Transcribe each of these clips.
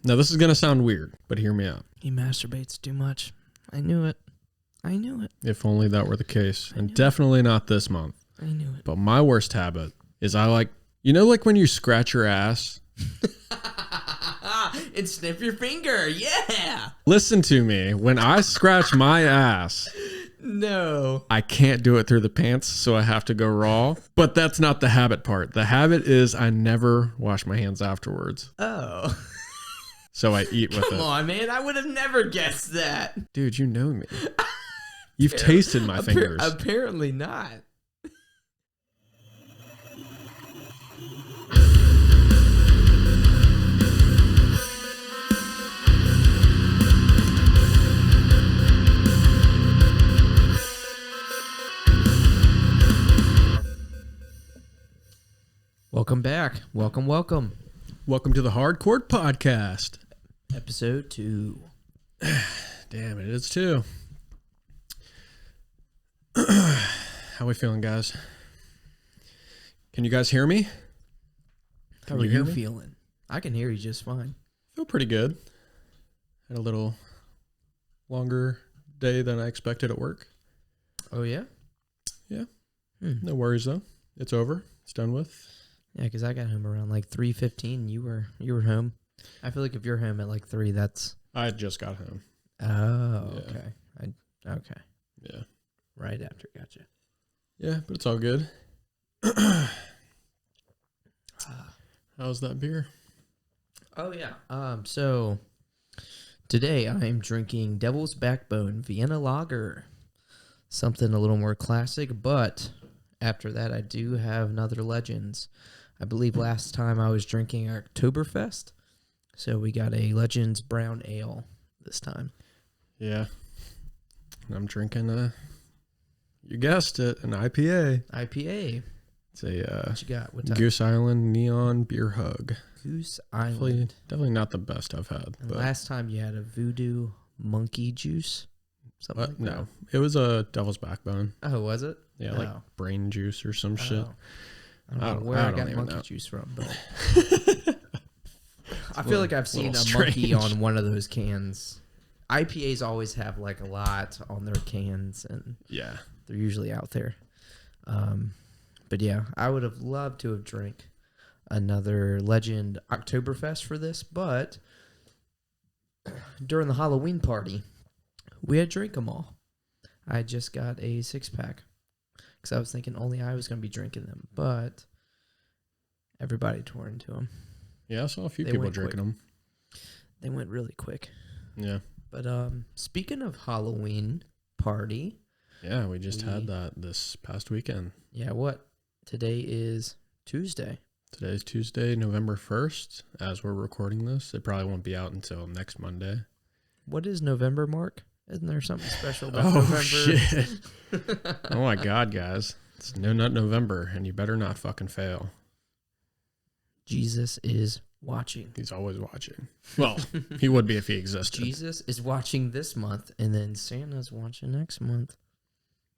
Now, this is going to sound weird, but hear me out. He masturbates too much. I knew it. If only that were the case. And definitely not this month. I knew it. But my worst habit is like when you scratch your ass? And snip your finger. Yeah. Listen to me. When I scratch my ass... No. I can't do it through the pants, so I have to go raw. But that's not the habit part. The habit is I never wash my hands afterwards. Oh. So I eat with it. Come on, man. I would have never guessed that. Dude, you know me. You've tasted my fingers. Apparently not. Welcome back. Welcome. Welcome to the Hardcore Podcast. Episode 2. Damn it, it's 2. How we feeling, guys? Can you guys hear me? How are you feeling? I can hear you just fine. Feel pretty good. Had a little longer day than I expected at work. Oh, yeah? Yeah. No worries, though. It's over. It's done with. Yeah, because I got home around like 3:15. You were home. I feel like if you're home at like 3, that's... I just got home. Oh, Yeah. okay. Okay. Yeah. Right after, gotcha. Yeah, but it's all good. How's that beer? Oh, yeah. So today I'm drinking Devil's Backbone Vienna Lager. Something a little more classic, but after that I do have another Legends. I believe last time I was drinking Oktoberfest, so we got a Legends Brown Ale this time. Yeah. I'm drinking you guessed it, an IPA. IPA. It's a What you got? What type? Goose Island Neon Beer Hug. Goose Island. Definitely not the best I've had. And but last time you had a Voodoo Monkey Juice? Something like that. No, it was a Devil's Backbone. Oh, was it? Yeah, like brain juice or some shit. I don't know where I got monkey juice from, but I feel like I've seen a monkey on one of those cans. IPAs always have like a lot on their cans, and yeah, they're usually out there. But yeah, I would have loved to have drank another Legend Oktoberfest for this, but during the Halloween party, we had drank them all. I just got a 6-pack. Because I was thinking only I was going to be drinking them, but everybody tore into them. Yeah, I saw a few people drinking them. They went really quick. Yeah. But speaking of Halloween party. Yeah, we just had that this past weekend. Yeah, what? Today is Tuesday. Today's Tuesday, November 1st. As we're recording this, it probably won't be out until next Monday. What is November, Mark? Isn't there something special about November? Shit. Oh my God, guys. It's No Nut November, and you better not fucking fail. Jesus is watching. He's always watching. Well, he would be if he existed. Jesus is watching this month, and then Santa's watching next month.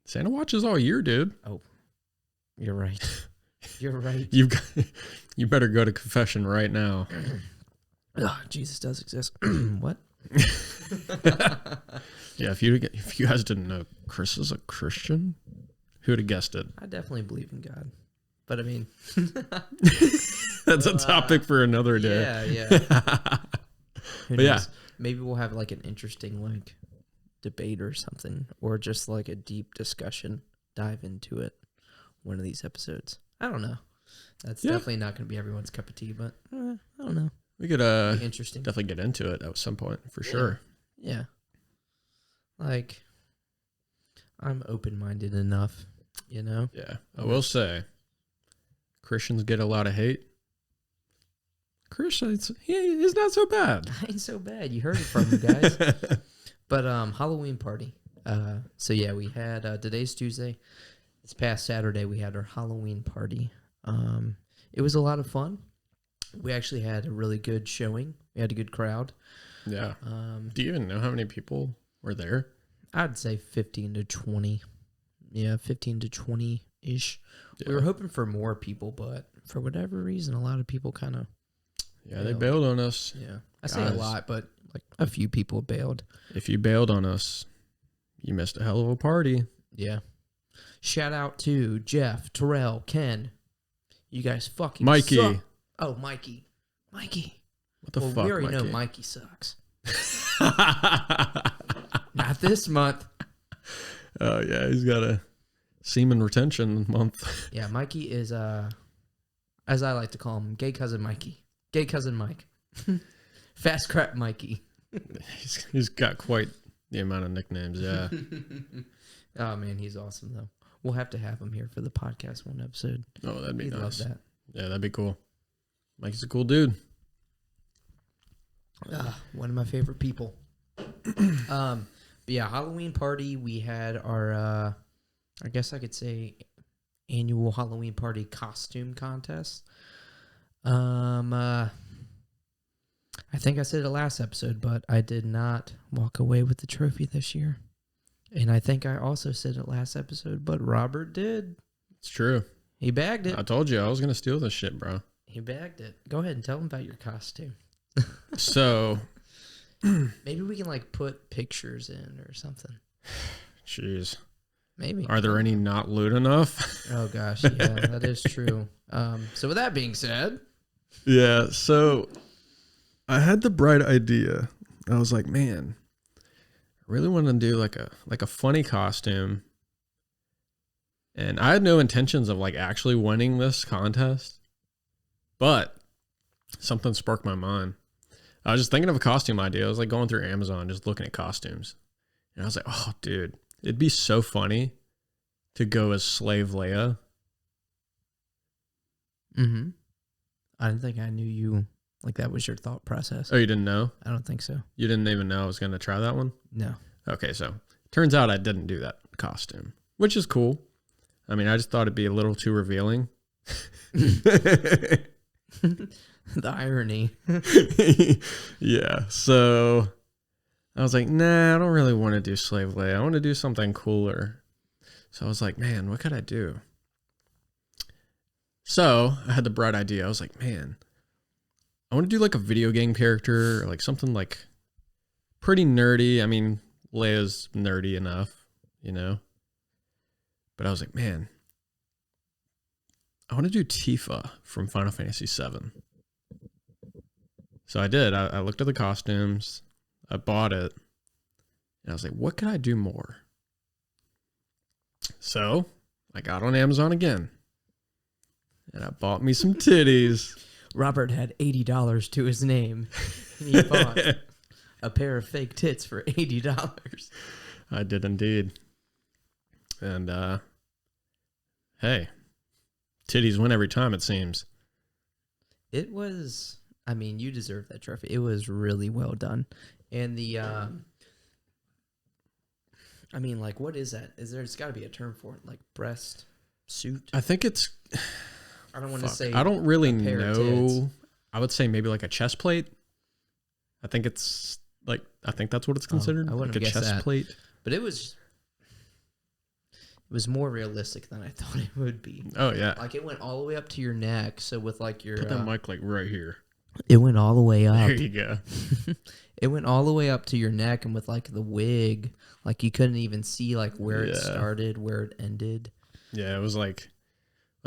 Santa watches all year, dude. Oh, you're right. You're right. You better go to confession right now. Jesus does exist. What? Yeah, if you guys didn't know, Chris is a Christian. Who'd have guessed it? I definitely believe in God, but I mean, that's a topic for another day. Yeah. Who knows? Yeah, maybe we'll have like an interesting like debate or something, or just like a deep discussion. Dive into it one of these episodes. I don't know. That's definitely not going to be everyone's cup of tea, but I don't know. We could interesting. Definitely get into it at some point for sure. Yeah. Like, I'm open-minded enough, you know? Yeah. I will say, Christians get a lot of hate. Christians, he's not so bad. I ain't so bad. You heard it from me, guys. But Halloween party. So yeah, we had today's Tuesday. This past Saturday we had our Halloween party. It was a lot of fun. We actually had a really good showing. We had a good crowd. Yeah. Do you even know how many people were there? I'd say 15 to 20. Yeah, 15 to 20-ish. Yeah. We were hoping for more people, but for whatever reason, a lot of people kind of Yeah, they bailed on us. Yeah. I say a lot, but like a few people bailed. If you bailed on us, you missed a hell of a party. Yeah. Shout out to Jeff, Terrell, Ken. You guys fucking Mikey. suck. Oh, Mikey. What the fuck, we already know Mikey sucks. Not this month. Oh, yeah, he's got a semen retention month. Yeah, Mikey is, as I like to call him, gay cousin Mikey. Gay cousin Mike. Fast crap Mikey. He's got quite the amount of nicknames, yeah. Oh, man, he's awesome, though. We'll have to have him here for the podcast one episode. Oh, that'd be He'd nice. love that. Yeah, that'd be cool. Mikey's a cool dude. One of my favorite people. But yeah, Halloween party. We had our, I guess I could say, annual Halloween party costume contest. I think I said it last episode, but I did not walk away with the trophy this year. And I think I also said it last episode, but Robert did. It's true. He bagged it. I told you I was going to steal this shit, bro. He bagged it. Go ahead and tell him about your costume. So, maybe we can like put pictures in or something. jeez. Maybe. Are there any not lewd enough? Oh gosh, yeah, that is true. So with that being said, Yeah, so I had the bright idea. I was like, man, I really want to do like a funny costume. And I had no intentions of like actually winning this contest. But something sparked my mind. I was just thinking of a costume idea. I was like going through Amazon, just looking at costumes. And I was like, oh, dude, it'd be so funny to go as Slave Leia. mm-hmm. I didn't think I knew you, like that was your thought process. Oh, you didn't know? I don't think so. You didn't even know I was going to try that one? No. Okay, so turns out I didn't do that costume, which is cool. I mean, I just thought it'd be a little too revealing. The irony. Yeah, so I was like, nah, I don't really want to do Slave Leia. I want to do something cooler. So I was like, man, what could I do? So I had the bright idea. I was like, man, I want to do like a video game character or like something like pretty nerdy. I mean, Leia's nerdy enough, you know? But I was like, man, I want to do Tifa from Final Fantasy VII. So I did. I looked at the costumes. I bought it. And I was like, what could I do more? So I got on Amazon again. And I bought me some titties. Robert had $80 to his name. And he bought a pair of fake tits for $80. I did indeed. And, hey, titties win every time, it seems. It was, I mean, you deserve that trophy. It was really well done. And the, I mean, like, what is that? There's got to be a term for it, like breast suit? I think it's... I don't want to say. I don't really a pair of tits. know. I would say maybe like a chest plate. I think it's like, I think that's what it's considered. I wouldn't like a have guessed chest that. plate. But it was more realistic than I thought it would be. Oh, yeah. Like, it went all the way up to your neck. So with like your... Put that mic like right here. It went all the way up. There you go. It went all the way up to your neck, and with like the wig, like you couldn't even see like where it started, where it ended. Yeah, it was like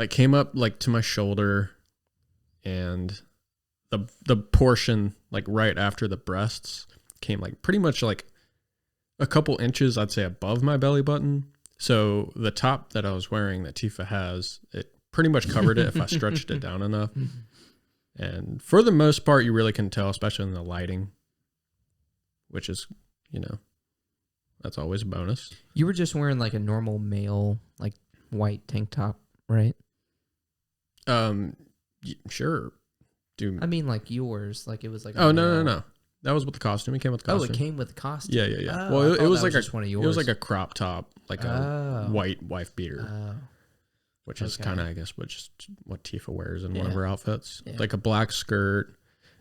came up like to my shoulder, and the portion like right after the breasts came like pretty much like a couple inches, I'd say, above my belly button. So the top that I was wearing that Tifa has, it pretty much covered it if I stretched it down enough. And for the most part, you really can tell, especially in the lighting, which is, you know, that's always a bonus. You were just wearing like a normal male, like white tank top, right? Sure. I mean, like yours, like it was like. Oh, no. That was with the costume. It came with the costume. Oh, it came with the costume. Yeah. Oh, Well, it was that like just one of yours. It was like a crop top, like a white wife beater, which is kind of, I guess, what Tifa wears in one of her outfits. Yeah. Like a black skirt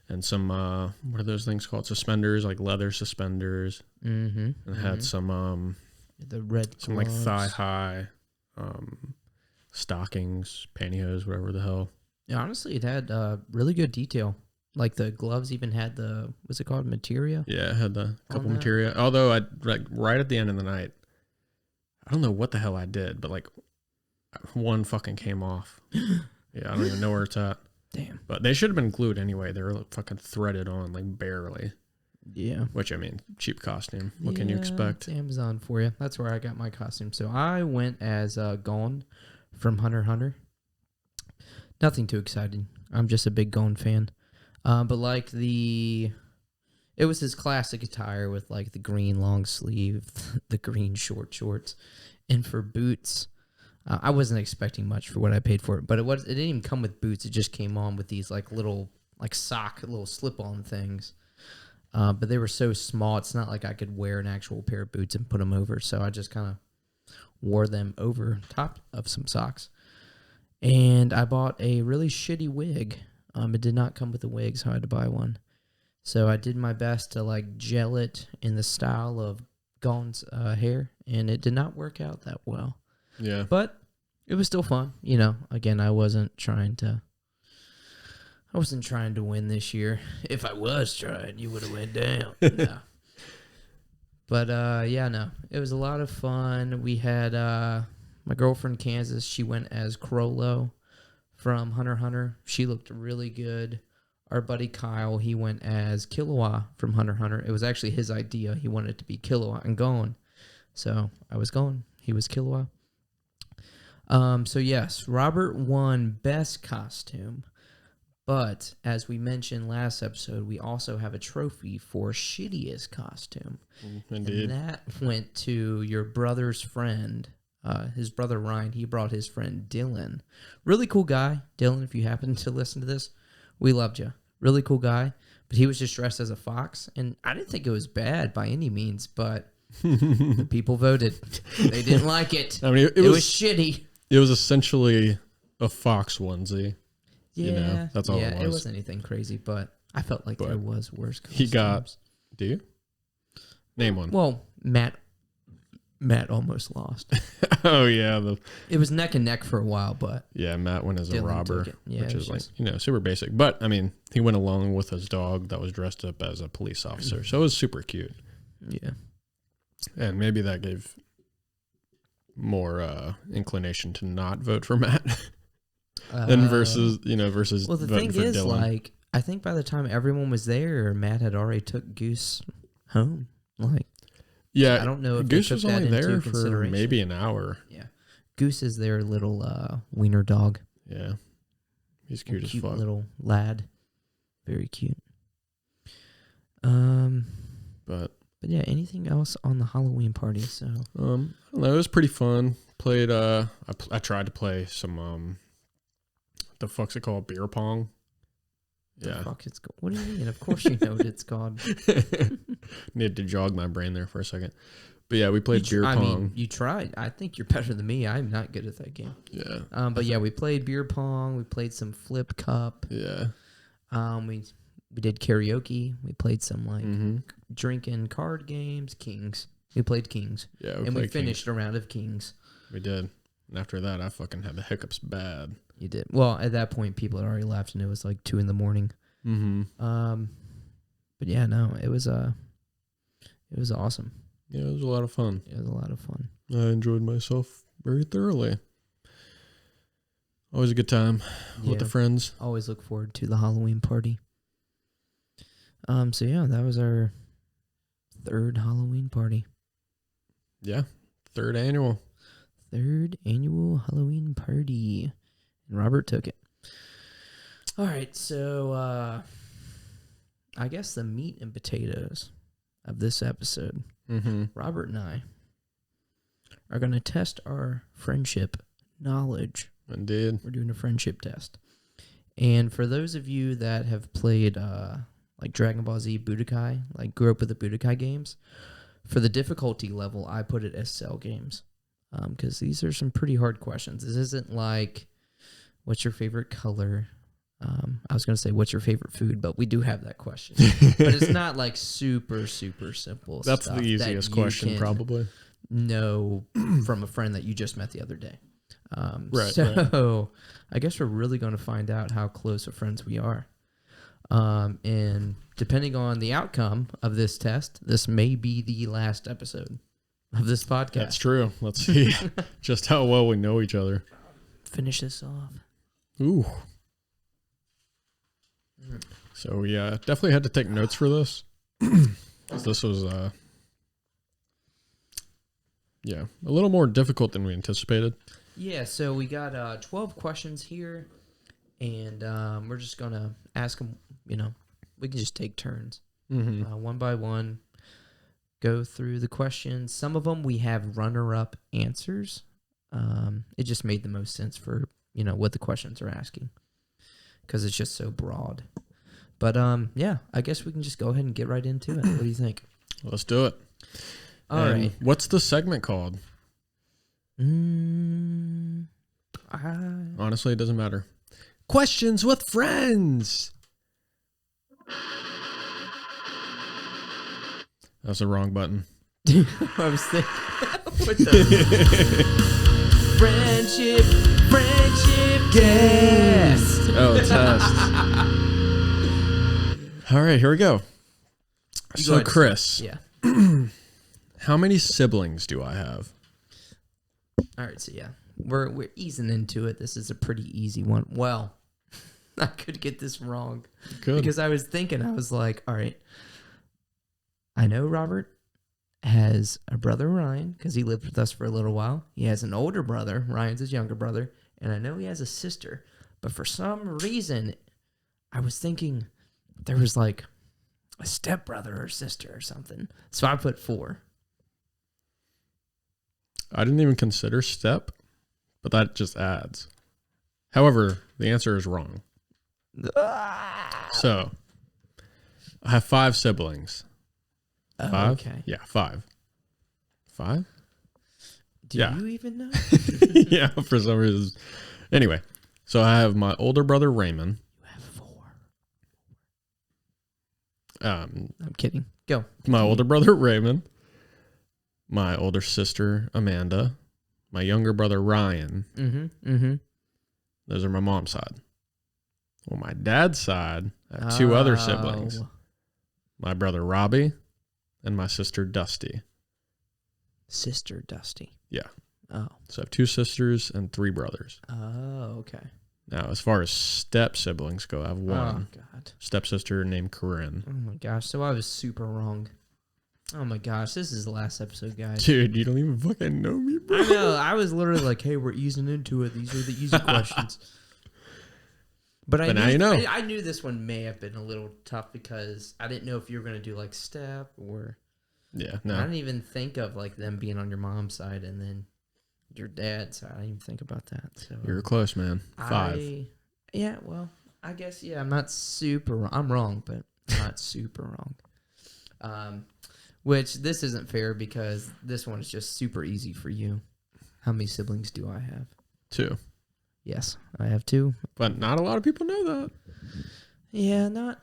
and some what are those things called? Suspenders, like leather suspenders. Mm-hmm. And had some the red some gloves. like thigh high stockings, pantyhose, whatever the hell. Yeah, honestly, it had really good detail. Like the gloves even had what's it called, materia? Yeah, I had the couple that? materia. Although I like right at the end of the night, I don't know what the hell I did, but like one fucking came off. Yeah, I don't even know where it's at. Damn. But they should have been glued anyway. They were like fucking threaded on, like barely. Yeah. Which, I mean, cheap costume. What can you expect? It's Amazon for you. That's where I got my costume. So I went as Gon from Hunter x Hunter. Nothing too exciting. I'm just a big Gon fan. But like it was his classic attire with like the green long sleeve, the green short shorts, and for boots, I wasn't expecting much for what I paid for it. But it didn't even come with boots. It just came on with these like little like little slip on things. But they were so small, it's not like I could wear an actual pair of boots and put them over. So I just kind of wore them over top of some socks. And I bought a really shitty wig. It did not come with a wig, so I had to buy one. So I did my best to like gel it in the style of Gon's hair, and it did not work out that well. Yeah. But it was still fun. You know, again, I wasn't trying to win this year. If I was trying, you would have went down. No. But yeah, no. It was a lot of fun. We had my girlfriend Kansas, she went as Crollo from Hunter x Hunter. She looked really good. Our buddy Kyle, he went as Killua from Hunter x Hunter. It was actually his idea. He wanted it to be Killua and Gon. So I was Gon. He was Killua. So yes, Robert won Best Costume. But as we mentioned last episode, we also have a trophy for shittiest costume. Indeed. And that went to your brother's friend, his brother Ryan. He brought his friend Dylan. Really cool guy. Dylan, if you happen to listen to this, we loved you. Really cool guy. But he was just dressed as a fox. And I didn't think it was bad by any means, but the people voted. They didn't like it. I mean, it was shitty. It was essentially a fox onesie. Yeah, you know, that's all it was. It wasn't anything crazy, but I felt like there was worse costumes. He got... Do you? Name one. Well, Matt almost lost. Oh, yeah. It was neck and neck for a while, but... Yeah, Matt went as a Dylan robber, yeah, which is like, you know, super basic. But, I mean, he went along with his dog that was dressed up as a police officer. So it was super cute. Yeah. And maybe that gave more inclination to not vote for Matt. And versus well, the voting thing for is, Dylan. like, I think by the time everyone was there, Matt had already took Goose home. Like, yeah, I don't know if Goose they was took only that into there for consideration. maybe an hour. Yeah, Goose is their little wiener dog. Yeah, he's cute as cute fuck. Little lad, very cute. But yeah, anything else on the Halloween party? So I don't know, it was pretty fun. Played I tried to play some the fuck's it called, beer pong. Yeah. What do you mean? Of course you know what it's called. Needed to jog my brain there for a second. But yeah, we played beer pong. I mean, you tried. I think you're better than me. I'm not good at that game. Yeah. But yeah, we played beer pong. We played some flip cup. Yeah. We did karaoke. We played some like drinking card games. Kings. We played Kings. Yeah. And we finished a round of Kings. We did. And after that, I fucking had the hiccups bad. You did. Well, at that point, people had already left, and it was like 2 a.m. Mm-hmm. But yeah, no, it was awesome. Yeah, it was a lot of fun. It was a lot of fun. I enjoyed myself very thoroughly. Always a good time with the friends. Always look forward to the Halloween party. So yeah, that was our 3rd Halloween party. Yeah, 3rd annual. 3rd annual Halloween party. And Robert took it. All right, so I guess the meat and potatoes of this episode, Robert and I are going to test our friendship knowledge. Indeed. We're doing a friendship test. And for those of you that have played like Dragon Ball Z Budokai, like grew up with the Budokai games, for the difficulty level, I put it as cell games. Because these are some pretty hard questions. This isn't like, what's your favorite color? I was going to say, what's your favorite food? But we do have that question. But it's not like super, super simple. That's the easiest question, probably. Know from a friend that you just met the other day. Right. So I guess we're really going to find out how close of friends we are. And depending on the outcome of this test, this may be the last episode of this podcast. That's true. Let's see just how well we know each other. Finish this off. Ooh. So yeah, definitely had to take notes for this. 'Cause this was a little more difficult than we anticipated. Yeah, so we got 12 questions here, and we're just going to ask them, we can just take turns. One by one, go through the questions. Some of them we have runner-up answers. It just made the most sense for, what the questions are asking, because it's just so broad. But, I guess we can just go ahead and get right into it. What do you think? Let's do it. All right. What's the segment called? Honestly, it doesn't matter. Questions with friends. That's the wrong button. I was thinking, what the friendship guest. Oh, test. All right, here we go. So, Chris, Yeah. how many siblings do I have? All right, so yeah, we're easing into it. This is a pretty easy one. Well, I could get this wrong. Good. Because I was like, all right, I know Robert has a brother, Ryan, because he lived with us for a little while. He has an older brother. Ryan's his younger brother. And I know he has a sister. But for some reason, I was thinking there was like a stepbrother or sister or something. So I put 4. I didn't even consider step, but that just adds. However, the answer is wrong. So, I have 5 siblings. 5? Okay. Yeah, 5. 5? Do Yeah. you even know? Yeah, for some reason. Anyway, so I have my older brother, Raymond. You have 4. I'm kidding. Go. My older brother, Raymond. My older sister, Amanda. My younger brother, Ryan. Those are my mom's side. Well, my dad's side, I have 2 other siblings. My brother, Robbie, and my sister, Dusty. Sister Dusty. Yeah. Oh. So I have 2 sisters and 3 brothers. Oh, okay. Now, as far as step siblings go, I have 1. Oh, God. Stepsister named Corinne. Oh, my gosh. So I was super wrong. Oh, my gosh. This is the last episode, guys. Dude, you don't even fucking know me, bro. I know. I was literally like, hey, we're easing into it. These are the easy questions. But now you know. I knew this one may have been a little tough because I didn't know if you were going to do like step or... Yeah, I no. didn't even think of like them being on your mom's side and then your dad's side. I didn't even think about that. So You're close, man. 5. Yeah, well, I guess, yeah, I'm not super wrong. I'm wrong, but I'm not super wrong. Which this isn't fair because this one is just super easy for you. How many siblings do I have? 2. Yes, I have 2. But not a lot of people know that. Yeah, not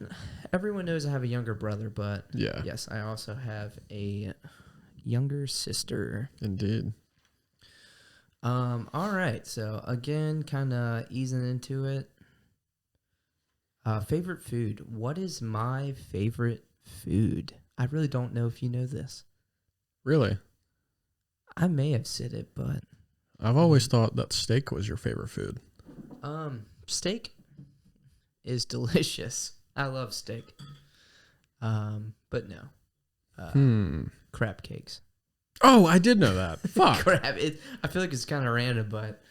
everyone knows I have a younger brother, but Yeah. yes, I also have a younger sister. Indeed. All right, so again, kind of easing into it. Favorite food. What is my favorite food? I really don't know if you know this. Really? I may have said it, but I've always thought that steak was your favorite food. Steak is delicious. I love steak. But no. Crab cakes. Oh, I did know that. Fuck. Crab. I feel like it's kind of random, but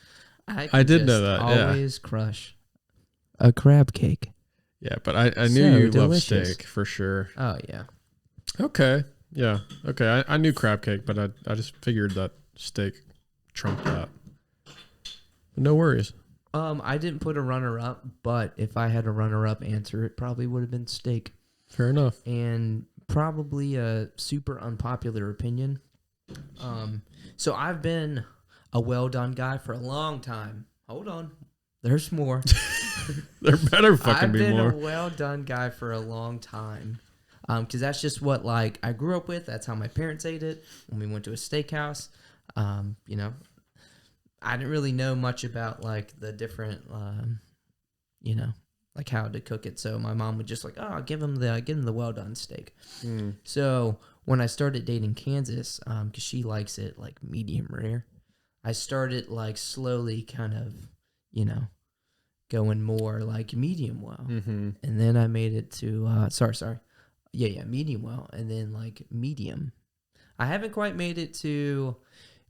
I did know that. Always crush a crab cake. Yeah, but I knew So you delicious. love steak for sure. Oh yeah. Okay. Yeah. Okay. I knew crab cake, but I just figured that steak trumped that. No worries. I didn't put a runner-up, but if I had a runner-up answer, it probably would have been steak. Fair enough. And probably a super unpopular opinion. So I've been a well-done guy for a long time. Hold on. There's more. There better fucking be more. I've been a well-done guy for a long time. Because that's just what, like, I grew up with. That's how my parents ate it when we went to a steakhouse. You know, I didn't really know much about, like, the different, you know, like how to cook it. So my mom would just like, oh, give him the well done steak. Mm. So when I started dating Kansas, because she likes it like medium rare, I started like slowly kind of, going more like medium well. Mm-hmm. And then I made it to, medium well. And then like medium. I haven't quite made it to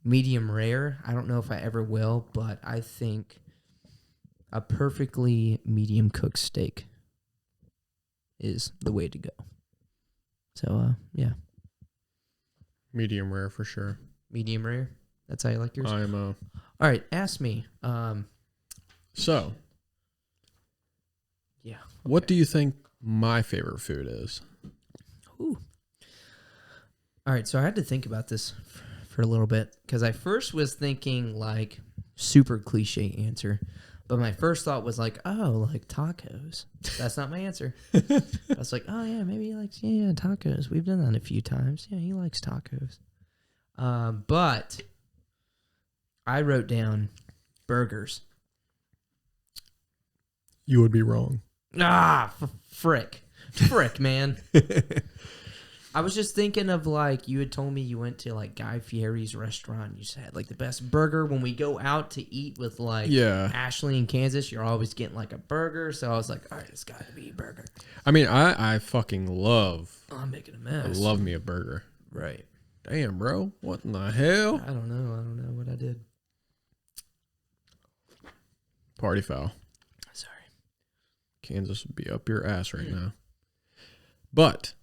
medium rare. I don't know if I ever will, but I think a perfectly medium cooked steak is the way to go. So, yeah. Medium rare for sure. Medium rare? That's how you like yours? I'm All right, ask me. So, Yeah. what do you think my favorite food is? Ooh. All right, so I had to think about this for a little bit because I first was thinking like super cliche answer, but my first thought was like, oh, like tacos. That's not my answer. I was like, oh yeah, maybe he likes tacos. We've done that a few times. Yeah, he likes tacos. But I wrote down burgers. You would be wrong. Frick, man. I was just thinking of like you had told me you went to like Guy Fieri's restaurant. You just had like the best burger. When we go out to eat with like Ashley in Kansas, you're always getting like a burger. So I was like, all right, it's got to be a burger. I mean, I fucking love. Oh, I'm making a mess. I love me a burger. Right. Damn, bro. What in the hell? I don't know what I did. Party foul. Sorry. Kansas would be up your ass right now. But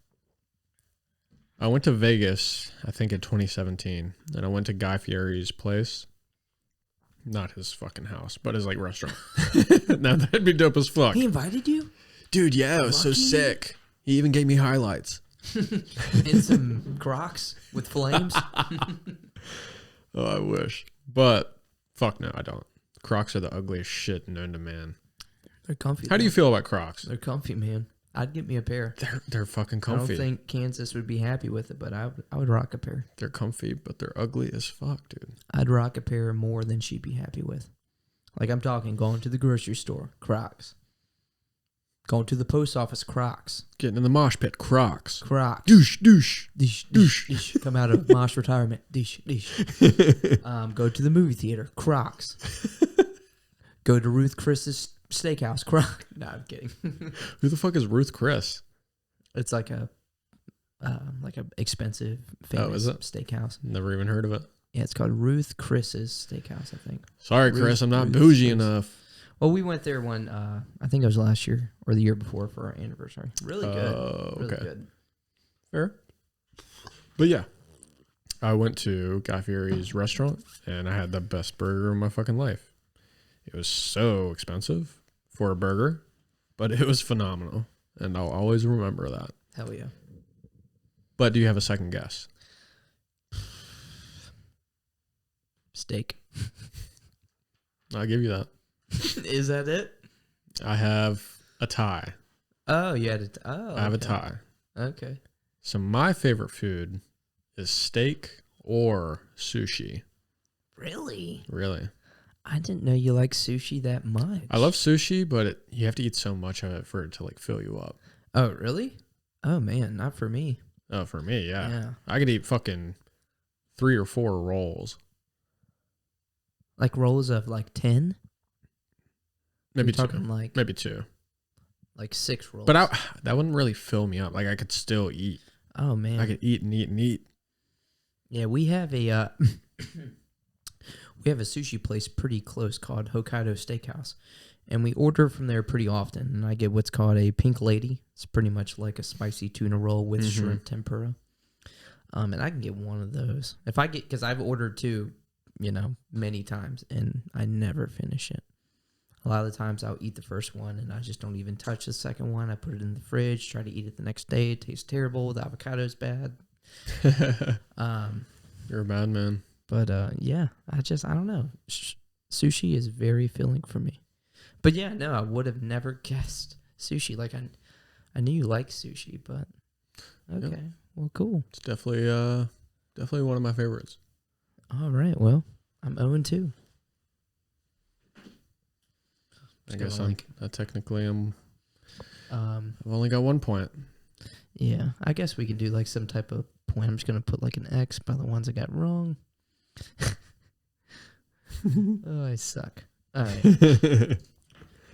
I went to Vegas, I think in 2017, and I went to Guy Fieri's place. Not his fucking house, but his like restaurant. Now that'd be dope as fuck. He invited you? Dude, yeah, it was so sick. He even gave me highlights. And some Crocs with flames? Oh, I wish. But fuck no, I don't. Crocs are the ugliest shit known to man. They're comfy. How do you feel about Crocs? They're comfy, man. I'd get me a pair. They're fucking comfy. I don't think Kansas would be happy with it, but I would rock a pair. They're comfy, but they're ugly as fuck, dude. I'd rock a pair more than she'd be happy with. Like I'm talking going to the grocery store, Crocs. Going to the post office, Crocs. Getting in the mosh pit, Crocs. Crocs. Douche, douche. Douche, douche, douche. Come out of mosh retirement. Douche, douche. Go to the movie theater, Crocs. Go to Ruth Chris's Steakhouse, Crocs. No, I'm kidding. Who the fuck is Ruth Chris? It's like a expensive, famous steakhouse. Never even heard of it. Yeah, it's called Ruth Chris's Steakhouse, I think. Sorry, Chris, I'm not bougie enough. Well, we went there one, I think it was last year or the year before for our anniversary. Really good. Okay. Really good. Fair. But yeah, I went to Guy Fieri's restaurant and I had the best burger of my fucking life. It was so expensive for a burger, but it was phenomenal. And I'll always remember that. Hell yeah. But do you have a second guess? Steak. I'll give you that. Is that it? I have a tie. Oh, you had it. I have a tie. Okay. So my favorite food is steak or sushi. Really? Really? I didn't know you like sushi that much. I love sushi, but you have to eat so much of it for it to like fill you up. Oh, really? Oh, man. Not for me. Oh, for me, yeah. Yeah. I could eat fucking 3 or 4 rolls. Like rolls of like 10? Maybe You're 2. talking like Maybe 2. Like 6 rolls. But that wouldn't really fill me up. Like I could still eat. Oh, man. I could eat and eat and eat. Yeah, we have a we have a sushi place pretty close called Hokkaido Steakhouse, and we order from there pretty often. And I get what's called a pink lady. It's pretty much like a spicy tuna roll with shrimp tempura. And I can get one of those if I get, because I've ordered 2, many times, and I never finish it. A lot of the times I'll eat the first one and I just don't even touch the second one. I put it in the fridge, try to eat it the next day. It tastes terrible. The avocado's bad. You're a bad man. But yeah, I don't know. Sushi is very filling for me. But yeah, no, I would have never guessed sushi. Like I knew you like sushi, but okay. Yeah. Well, cool. It's definitely one of my favorites. All right. Well, I'm 0-2. I guess I technically am Um, I've only got 1 point. yeah, I guess we could do like some type of point. I'm just gonna put like an X by the ones I got wrong. Oh, I suck. All right.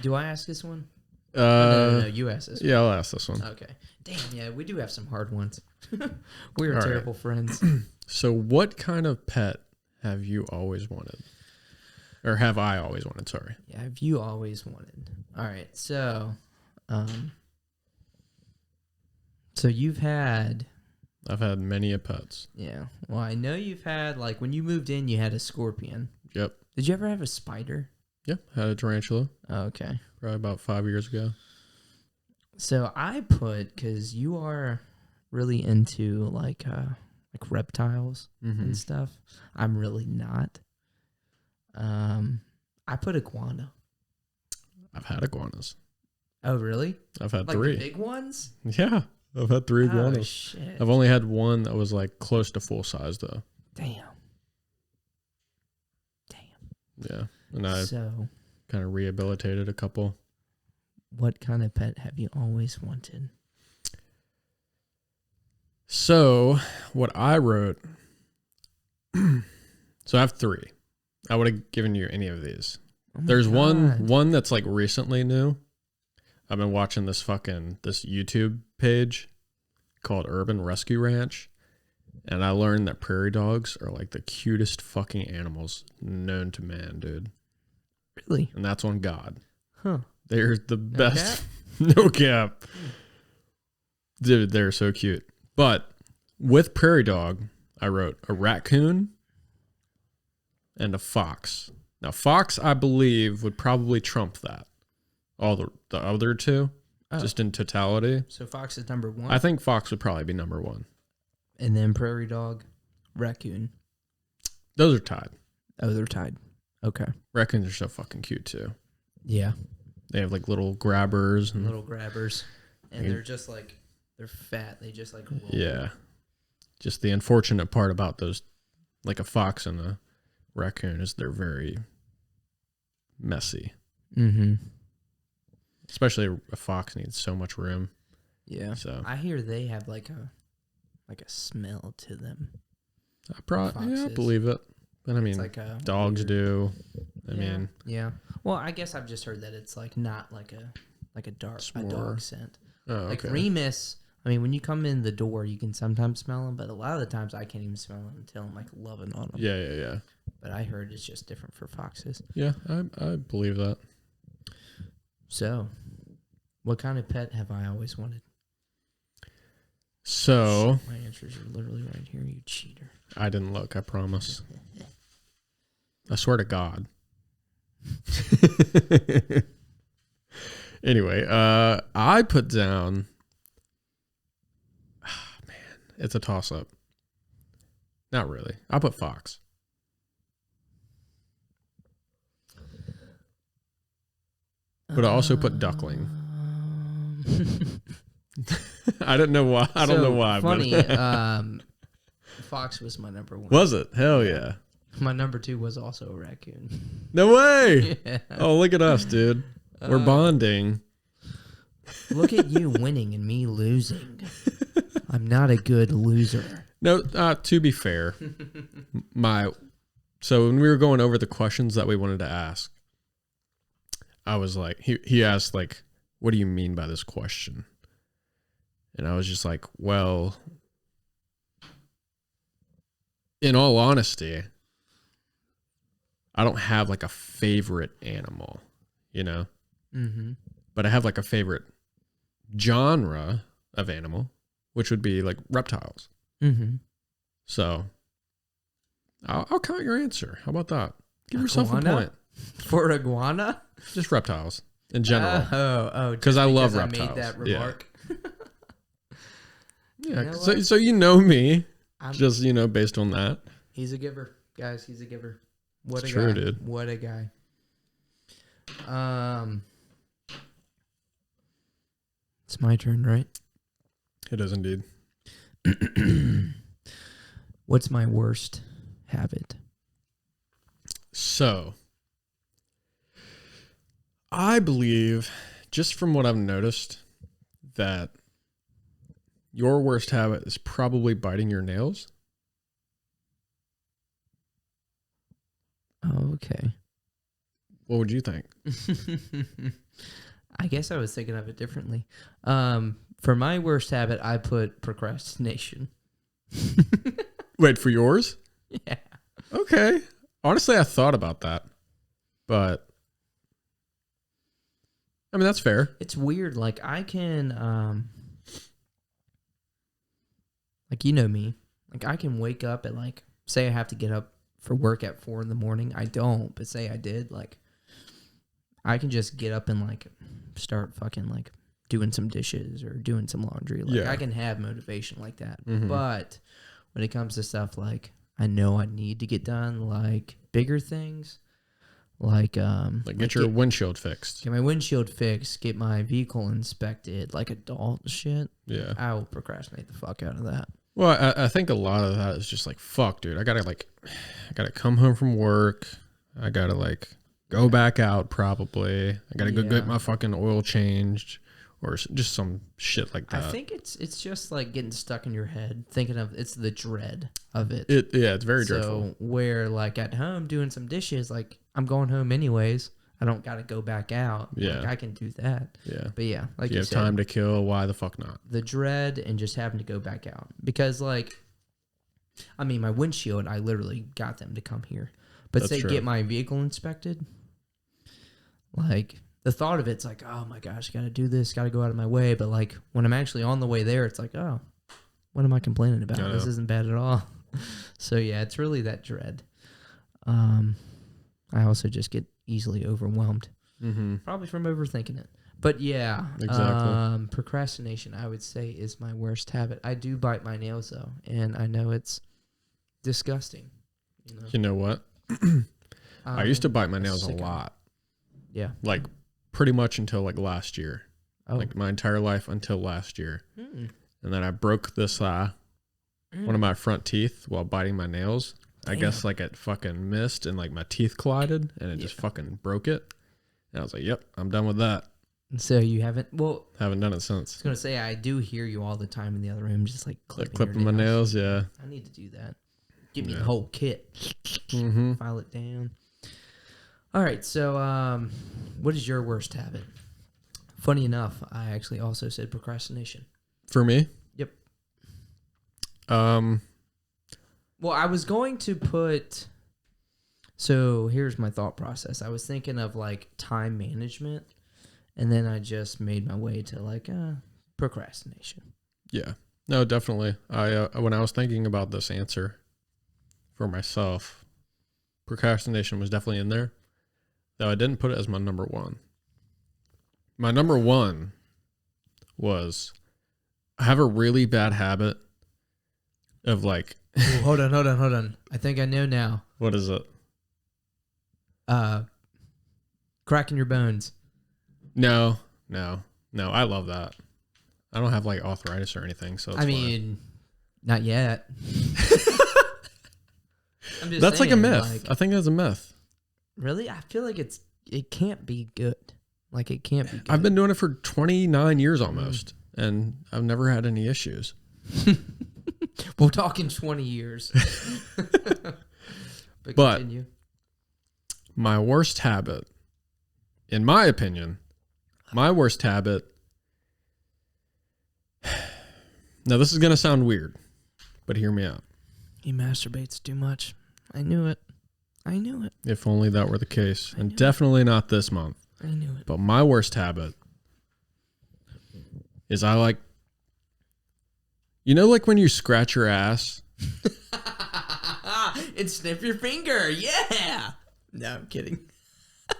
Do I ask this one? No. You ask this one. Yeah, I'll ask this one. Okay. Damn, yeah, we do have some hard ones. We are All terrible friends. So what kind of pet have you always wanted? Or have I always wanted, sorry. Yeah, have you always wanted? All right, so you've had... I've had many a pets. Yeah, well, I know you've had, like, when you moved in, you had a scorpion. Yep. Did you ever have a spider? Yep, had a tarantula. Oh, okay. Probably about 5 years ago. So I put, because you are really into, like reptiles and stuff. I'm really not. I put iguana. I've had iguanas. Oh, really? I've had Like 3. the big ones? Yeah, I've had 3 iguanas. Oh, shit. I've only had one that was like close to full size though. Damn. Yeah, and I So, kind of rehabilitated a couple. what kind of pet have you always wanted? So what I wrote, so I have 3. I would have given you any of these. Oh my There's God. one that's like recently new. I've been watching this YouTube page called Urban Rescue Ranch, and I learned that prairie dogs are like the cutest fucking animals known to man, dude. Really? And that's on God. Huh. They're the best. No cap. Dude, they're so cute. But with prairie dog, I wrote a raccoon and a fox. Now, fox, I believe, would probably trump that. All the other 2, just in totality. So fox is number 1? I think fox would probably be number 1. And then prairie dog, raccoon. Those are tied. Oh, they're tied. Okay. Raccoons are so fucking cute, too. Yeah. They have like little grabbers. And, Little grabbers. And they're just like, they're fat. They just like roll. yeah. Just the unfortunate part about those, like a fox and a raccoon, is they're very messy. Mm-hmm. Especially a fox needs so much room. Yeah. So I hear they have like a smell to them. I Foxes. believe it. But I mean, It's like a dogs weird- do. I Yeah, mean, yeah. Well, I guess I've just heard that it's like not like a dog scent. oh, Like okay. Remus, I mean, when you come in the door, you can sometimes smell them, but a lot of the times I can't even smell them until I'm like loving on them. Yeah. But I heard it's just different for foxes. Yeah, I believe that. So, what kind of pet have I always wanted? So, Shit, my answers are literally right here, you cheater. I didn't look, I promise. I swear to God. Anyway, I put down, man, it's a toss-up. Not really. I put fox. But I also put duckling. I don't know why. I don't know why. Funny. But Fox was my number 1. was it? Hell yeah. My number 2 was also a raccoon. No way. Yeah. Oh, look at us, dude. We're bonding. Look at you winning and me losing. I'm not a good loser. No, to be fair, so when we were going over the questions that we wanted to ask, I was like, he asked like, what do you mean by this question? And I was just like, well, in all honesty, I don't have like a favorite animal, you know? Mm-hmm. But I have like a favorite genre of animal, which would be like reptiles. Mm-hmm. So I'll count your answer. How about that? Give yourself a Iguana? point. For iguana? Just reptiles in general. Oh, 'Cause I love I made reptiles. that Yeah. remark. Yeah. You know So, what? so you know me, I'm- just, based on that. He's a giver, guys. He's a giver. What It's a true, guy. dude. What a guy. It's my turn, right? It is indeed. What's my worst habit? So I believe, just from what I've noticed, that your worst habit is probably biting your nails. Okay. What would you think? I guess I was thinking of it differently. For my worst habit, I put procrastination. Wait, for yours? Yeah. Okay. Honestly, I thought about that, but I mean, that's fair. It's weird. Like I can, like, you know me, like I can wake up at like, say I have to get up for work at 4 a.m. I don't, but say I did, like I can just get up and like start fucking like doing some dishes or doing some laundry. Like I can have motivation like that. Mm-hmm. But when it comes to stuff like I know I need to get done, like bigger things, like get your windshield fixed. Get my windshield fixed, get my vehicle inspected, like adult shit. Yeah. I will procrastinate the fuck out of that. Well, I think a lot of that is just like, fuck, dude. I gotta come home from work. I gotta like go back out probably. I gotta go get my fucking oil changed or just some shit like that. I think it's just like getting stuck in your head, thinking of it's the dread of it. It's very dreadful. So where like at home doing some dishes, like I'm going home anyways. I don't got to go back out. Yeah. Like I can do that. Yeah. But yeah, like you have said, time to kill. Why the fuck not? The dread and just having to go back out. Because like, I mean, my windshield, I literally got them to come here. But That's say true. get my vehicle inspected. Like the thought of it's like, oh my gosh, got to do this, got to go out of my way. But like when I'm actually on the way there, it's like, oh, what am I complaining about? This isn't bad at all. So yeah, it's really that dread. I also just get easily overwhelmed, probably from overthinking it. But yeah, exactly. Procrastination, I would say, is my worst habit. I do bite my nails though, and I know it's disgusting. You know what? I used to bite my nails a lot. Yeah, like pretty much until like last year. Oh. Like my entire life until last year. And then I broke this one of my front teeth while biting my nails. Damn. I guess like it fucking missed and like my teeth collided and it just fucking broke it. And I was like, yep, I'm done with that. So you haven't done it since. I was gonna say I do hear you all the time in the other room, just like clipping my nails. Yeah, I need to do that. Give me the whole kit. File it down. All right, so what is your worst habit? Funny enough, I actually also said procrastination. For me? Yep. Well, I was going to put... So here's my thought process. I was thinking of like time management, and then I just made my way to like procrastination. Yeah. No, definitely. When I was thinking about this answer for myself, procrastination was definitely in there, though I didn't put it as my number one. My number one was I have a really bad habit of like... Ooh, hold on. I think I know now. What is it? Cracking your bones. No. I love that. I don't have like arthritis or anything, so it's fine. Not yet. I'm just that's saying, like a myth. I think that's a myth. Really? I feel like it can't be good. Like it can't be good. I've been doing it for 29 years almost, and I've never had any issues. We're talking 20 years. But continue. My worst habit, in my opinion, now this is going to sound weird, but hear me out. He masturbates too much. I knew it. If only that were the case. And definitely not this month. I knew it. But my worst habit is I like... You know, like when you scratch your ass? And snip your finger. Yeah. No, I'm kidding.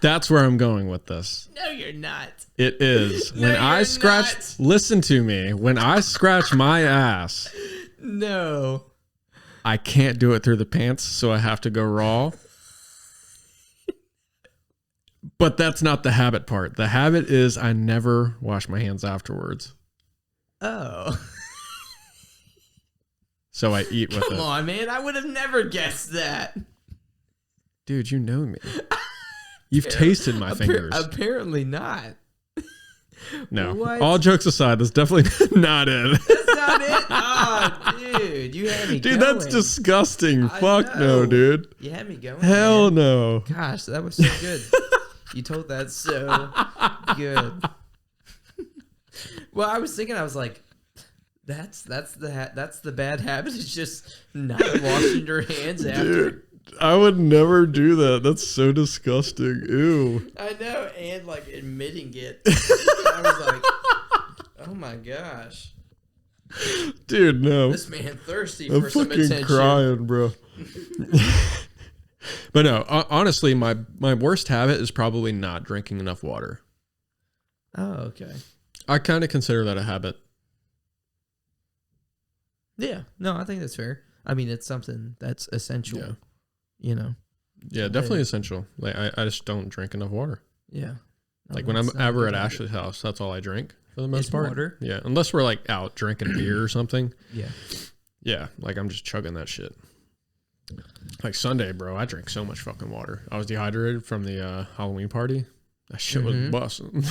That's where I'm going with this. No, you're not. It is. When I scratch... Not. Listen to me. When I scratch my ass... No. I can't do it through the pants, so I have to go raw. But that's not the habit part. The habit is I never wash my hands afterwards. Oh. So I eat with it. Come on, man. I would have never guessed that. Dude, you know me. You've tasted my fingers. Apparently not. No. What? All jokes aside, that's definitely not it. That's not it. Oh, dude, you had me Dude, going. that's disgusting. I Fuck know. no, dude. You had me going. Hell man. no. Gosh, that was so good. You told that so good. Well, I was thinking, I was like, that's the bad habit. It's just not washing your hands after. Dude, I would never do that. That's so disgusting. Ew. I know, and like admitting it. I was like, oh my gosh. Dude, no. This man thirsty I'm for some fucking attention. crying, bro. But no, honestly, my worst habit is probably not drinking enough water. Oh, okay. I kind of consider that a habit. Yeah, no, I think that's fair. I mean, it's something that's essential. Yeah. You know. Yeah, definitely essential. Like I just don't drink enough water. Yeah. No, Like when I'm that's not a ever good at habit. Ashley's house, that's all I drink for the most Is part. water? Yeah, unless we're like out drinking beer or something. Yeah. Yeah, like I'm just chugging that shit. Like Sunday, bro, I drank so much fucking water. I was dehydrated from the Halloween party. That shit was busting.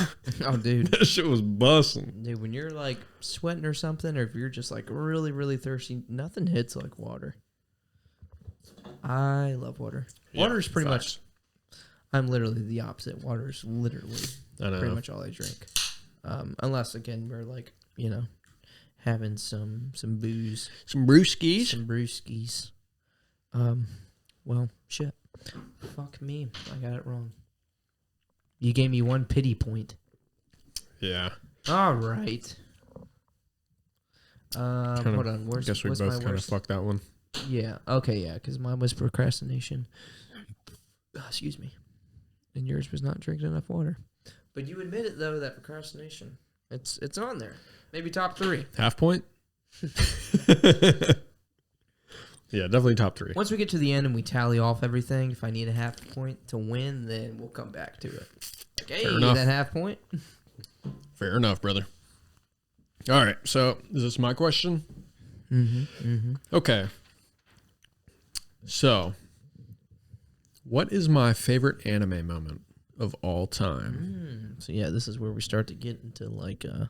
Oh, dude. That shit was busting. Dude, when you're like sweating or something, or if you're just like really, really thirsty, nothing hits like water. I love water. Water is pretty much. I'm literally the opposite. Water is literally I know. pretty much all I drink. Unless again we're like, you know, having some booze, Some brewskis. some brewskis. Well, shit. Fuck me. I got it wrong. You gave me one pity point. Yeah. All right. Hold on. I guess we what's both my kind of worst? fucked that one. Yeah. Okay. Yeah. Because mine was procrastination. Excuse me. And yours was not drinking enough water. But you admit it though that procrastination. It's on there. Maybe top 3. Half point? Yeah, definitely top 3. Once we get to the end and we tally off everything, if I need a half point to win, then we'll come back to it. Okay, Fair enough. that half point. Fair enough, brother. All right, so is this my question? Okay. So, what is my favorite anime moment of all time? So yeah, this is where we start to get into like the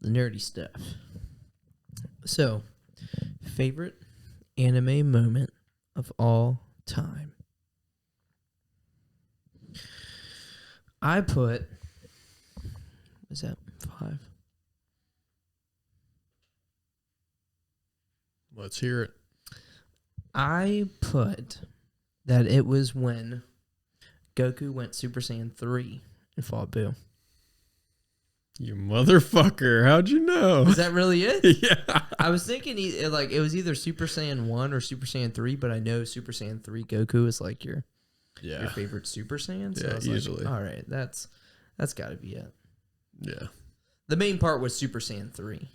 nerdy stuff. So, favorite anime moment of all time. I put, was that 5? Let's hear it. I put that it was when Goku went Super Saiyan 3 and fought Boo. You motherfucker. How'd you know? Is that really it? Yeah. I was thinking like it was either Super Saiyan 1 or Super Saiyan 3, but I know Super Saiyan 3 Goku is like your favorite Super Saiyan. So Yeah, I was easily. like, all right, that's got to be it. Yeah. The main part was Super Saiyan 3.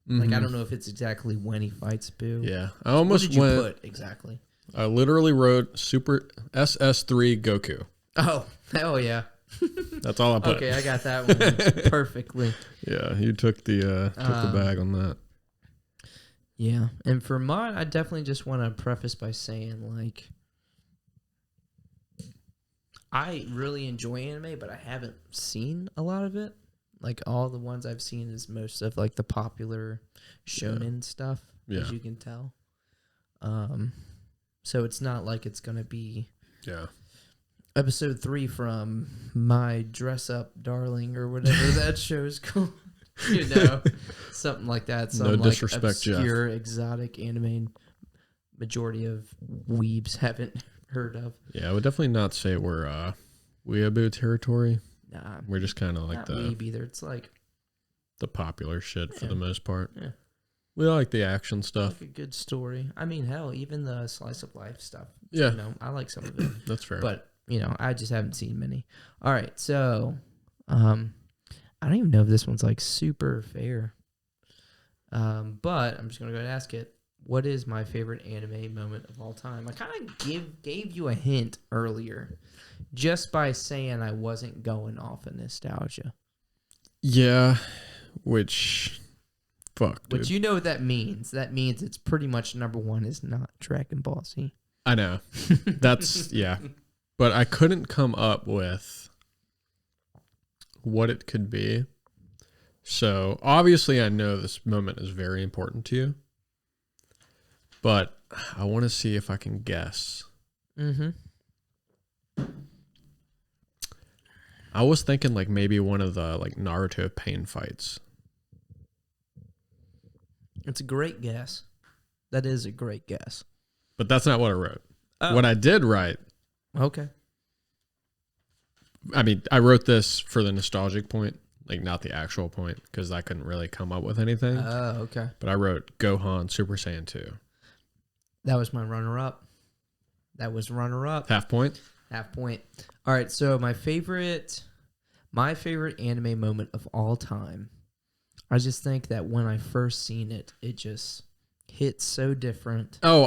Like I don't know if it's exactly when he fights Boo. Yeah. I What almost did you went. put exactly? I literally wrote Super SS3 Goku. Oh, hell yeah. That's all I put. Okay, I got that one perfectly. Yeah, you took the bag on that. Yeah, and for mine, I definitely just want to preface by saying, like, I really enjoy anime, but I haven't seen a lot of it. Like, all the ones I've seen is most of, like, the popular shonen stuff, as you can tell. So it's not like it's going to be episode 3 from My Dress Up Darling or whatever that show's called. You know, something like that. Some No like disrespect, obscure, exotic anime majority of weebs haven't heard of. Yeah, I would definitely not say we're weeaboo territory. Nah, We're just kind of like not weeb either. It's like the popular shit for the most part. Yeah. We like the action stuff. a good story. I mean, hell, even the slice of life stuff. Yeah. You know, I like some of it. That's fair. But, you know, I just haven't seen many. All right, so I don't even know if this one's like super fair. But I'm just gonna go ahead and ask it. What is my favorite anime moment of all time? I kind of gave you a hint earlier, just by saying I wasn't going off of nostalgia. Yeah, which, fuck, dude. Which you know what that means. That means it's pretty much number 1 is not Dragon Ball Z. I know. That's, yeah. But I couldn't come up with what it could be. So obviously I know this moment is very important to you, but I want to see if I can guess. Mm-hmm. I was thinking like maybe one of the like Naruto pain fights. It's a great guess. That is a great guess. But that's not what I wrote. Oh. What I did write, Okay. I mean, I wrote this for the nostalgic point, like not the actual point, because I couldn't really come up with anything. Oh, okay. But I wrote Gohan Super Saiyan 2. That was my runner-up. Half point? Half point. All right, so my favorite anime moment of all time. I just think that when I first seen it, it just hit so different. Oh,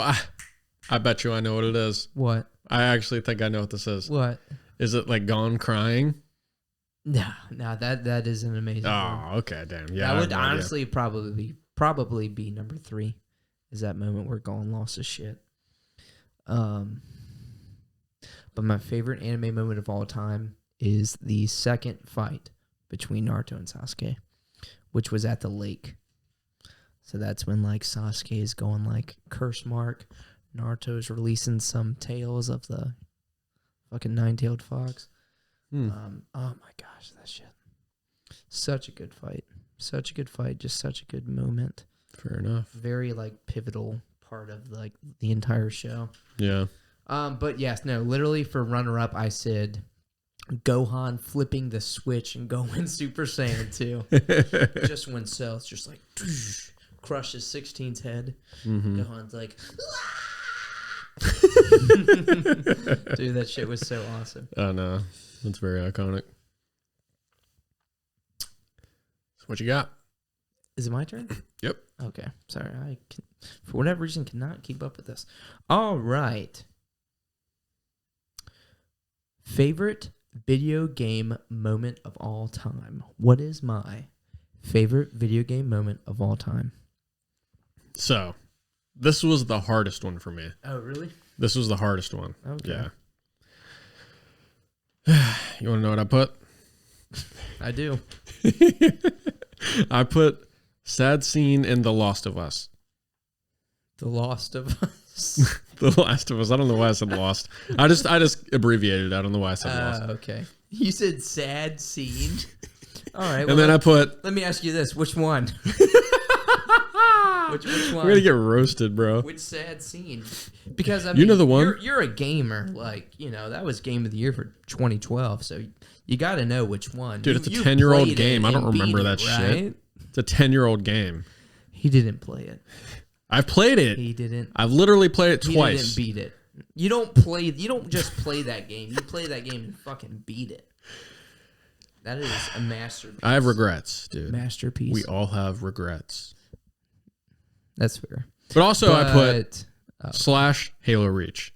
I bet you I know what it is. What? I actually think I know what this is. What? Is it like Gone Crying? No, that is an amazing one. Oh, okay, damn. Yeah, that would honestly probably be number 3. Is that moment where Gon lost his shit. But my favorite anime moment of all time is the second fight between Naruto and Sasuke, which was at the lake. So that's when like Sasuke is going like curse mark. Naruto's releasing some tails of the fucking 9-tailed fox. Oh my gosh, that shit. Such a good fight. Just such a good moment. Fair enough. Very like pivotal part of like the entire show. Yeah. But yes, no, literally for runner up I said Gohan flipping the switch and going Super Saiyan 2. Just when Cell's just like crushes 16's head. Mm-hmm. Gohan's like dude, that shit was so awesome. Oh no. That's very iconic. So what you got? Is it my turn? Yep. Okay. Sorry. I can, for whatever reason, cannot keep up with this. All right. Favorite video game moment of all time. What is my favorite video game moment of all time? So, this was the hardest one for me. Oh, really? This was the hardest one. Okay. Yeah. You want to know what I put? I do. I put sad scene in The Lost of Us. The Lost of Us. The Last of Us. I don't know why I said Lost. I just abbreviated it. I don't know why I said Lost. Okay. You said sad scene. All right. And then I put... Let me ask you this. Which one? Which one? We're going to get roasted, bro. Which sad scene? Because, I mean, you know the one? You're a gamer. Like, you know, that was Game of the Year for 2012. So you got to know which one. Dude, it's a 10-year-old game. I don't remember that shit. It's a 10-year-old game. He didn't play it. I've played it. He didn't. I've literally played it twice. He didn't beat it. You don't just play that game. You play that game and fucking beat it. That is a masterpiece. I have regrets, dude. Masterpiece. We all have regrets. That's fair. But also I put / Halo Reach.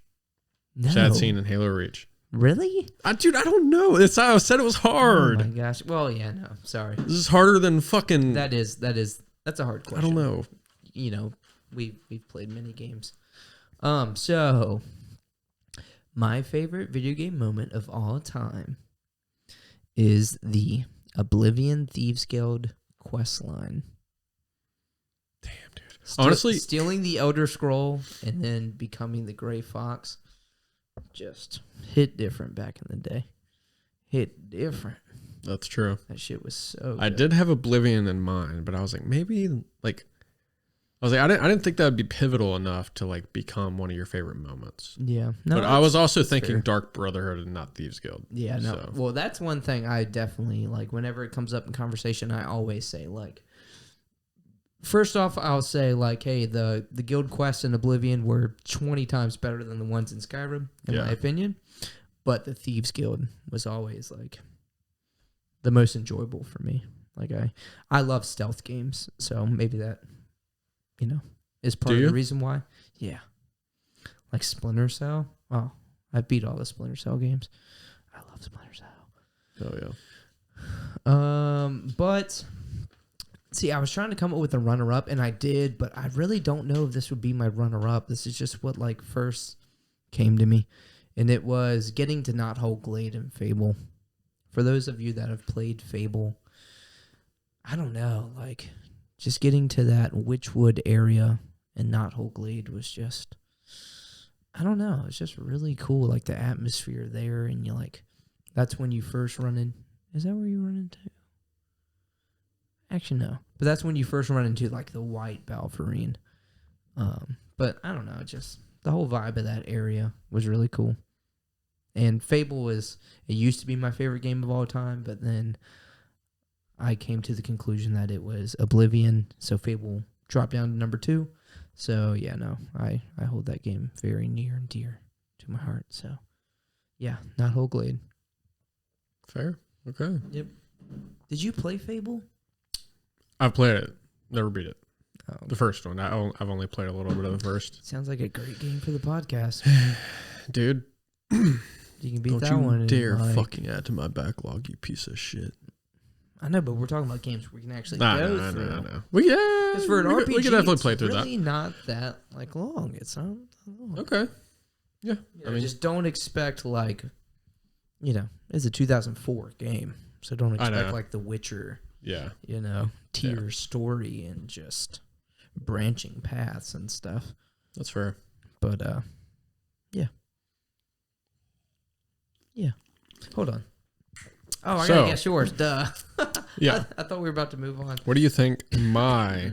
No. Sad scene in Halo Reach. Really? Dude, I don't know. I said it was hard. Oh my gosh. Well, yeah, no. Sorry. This is harder than fucking... That's a hard question. I don't know. You know, we've played many games. So my favorite video game moment of all time is the Oblivion Thieves Guild quest line. Damn, dude. Honestly, stealing the Elder Scroll and then becoming the Gray Fox just hit different back in the day. Hit different. That's true. That shit was so I good. did have Oblivion in mind, but I was like, maybe like I didn't think that would be pivotal enough to like become one of your favorite moments. Yeah. No, but I was also thinking fair. Dark Brotherhood and not Thieves Guild. Yeah, no. So. Well, that's one thing I definitely like whenever it comes up in conversation, I always say like first off, I'll say like, hey, the guild quests in Oblivion were 20 times better than the ones in Skyrim, in my opinion. But the Thieves Guild was always like the most enjoyable for me. Like I love stealth games, so maybe that is part of the reason why. Yeah. Like Splinter Cell. Oh, I beat all the Splinter Cell games. I love Splinter Cell. Oh yeah. But see, I was trying to come up with a runner-up, and I did, but I really don't know if this would be my runner-up. This is just what like first came to me, and it was getting to not hold Glade in Fable. For those of you that have played Fable, I don't know, like just getting to that Witchwood area and not Whole Glade was just, I don't know, it's just really cool. Like the atmosphere there, and you like, that's when you first run in. Is that where you run into? Actually, no. But that's when you first run into like the white Balverine. But I don't know, just the whole vibe of that area was really cool. And Fable it used to be my favorite game of all time, but then I came to the conclusion that it was Oblivion, so Fable dropped down to number 2. So yeah, no, I hold that game very near and dear to my heart. So yeah, not Whole Glade. Fair. Okay. Yep. Did you play Fable? I've played it. Never beat it. Oh, The first one. I've only played a little bit of the first. sounds like a great game for the podcast. Dude. You can beat Don't that you one. dare in, like, fucking add to my backlog, you piece of shit. I know, but we're talking about games we can actually go through. I know. Well, yeah. Because for an RPG, we could definitely play it's through really not that like long. It's not long. Okay. Yeah. I mean, just don't expect like, it's a 2004 game, so don't expect like The Witcher. Yeah. Tier story and just branching paths and stuff. That's fair. But yeah. Hold on. Oh, I gotta guess yours. Duh. Yeah. I thought we were about to move on. What do you think my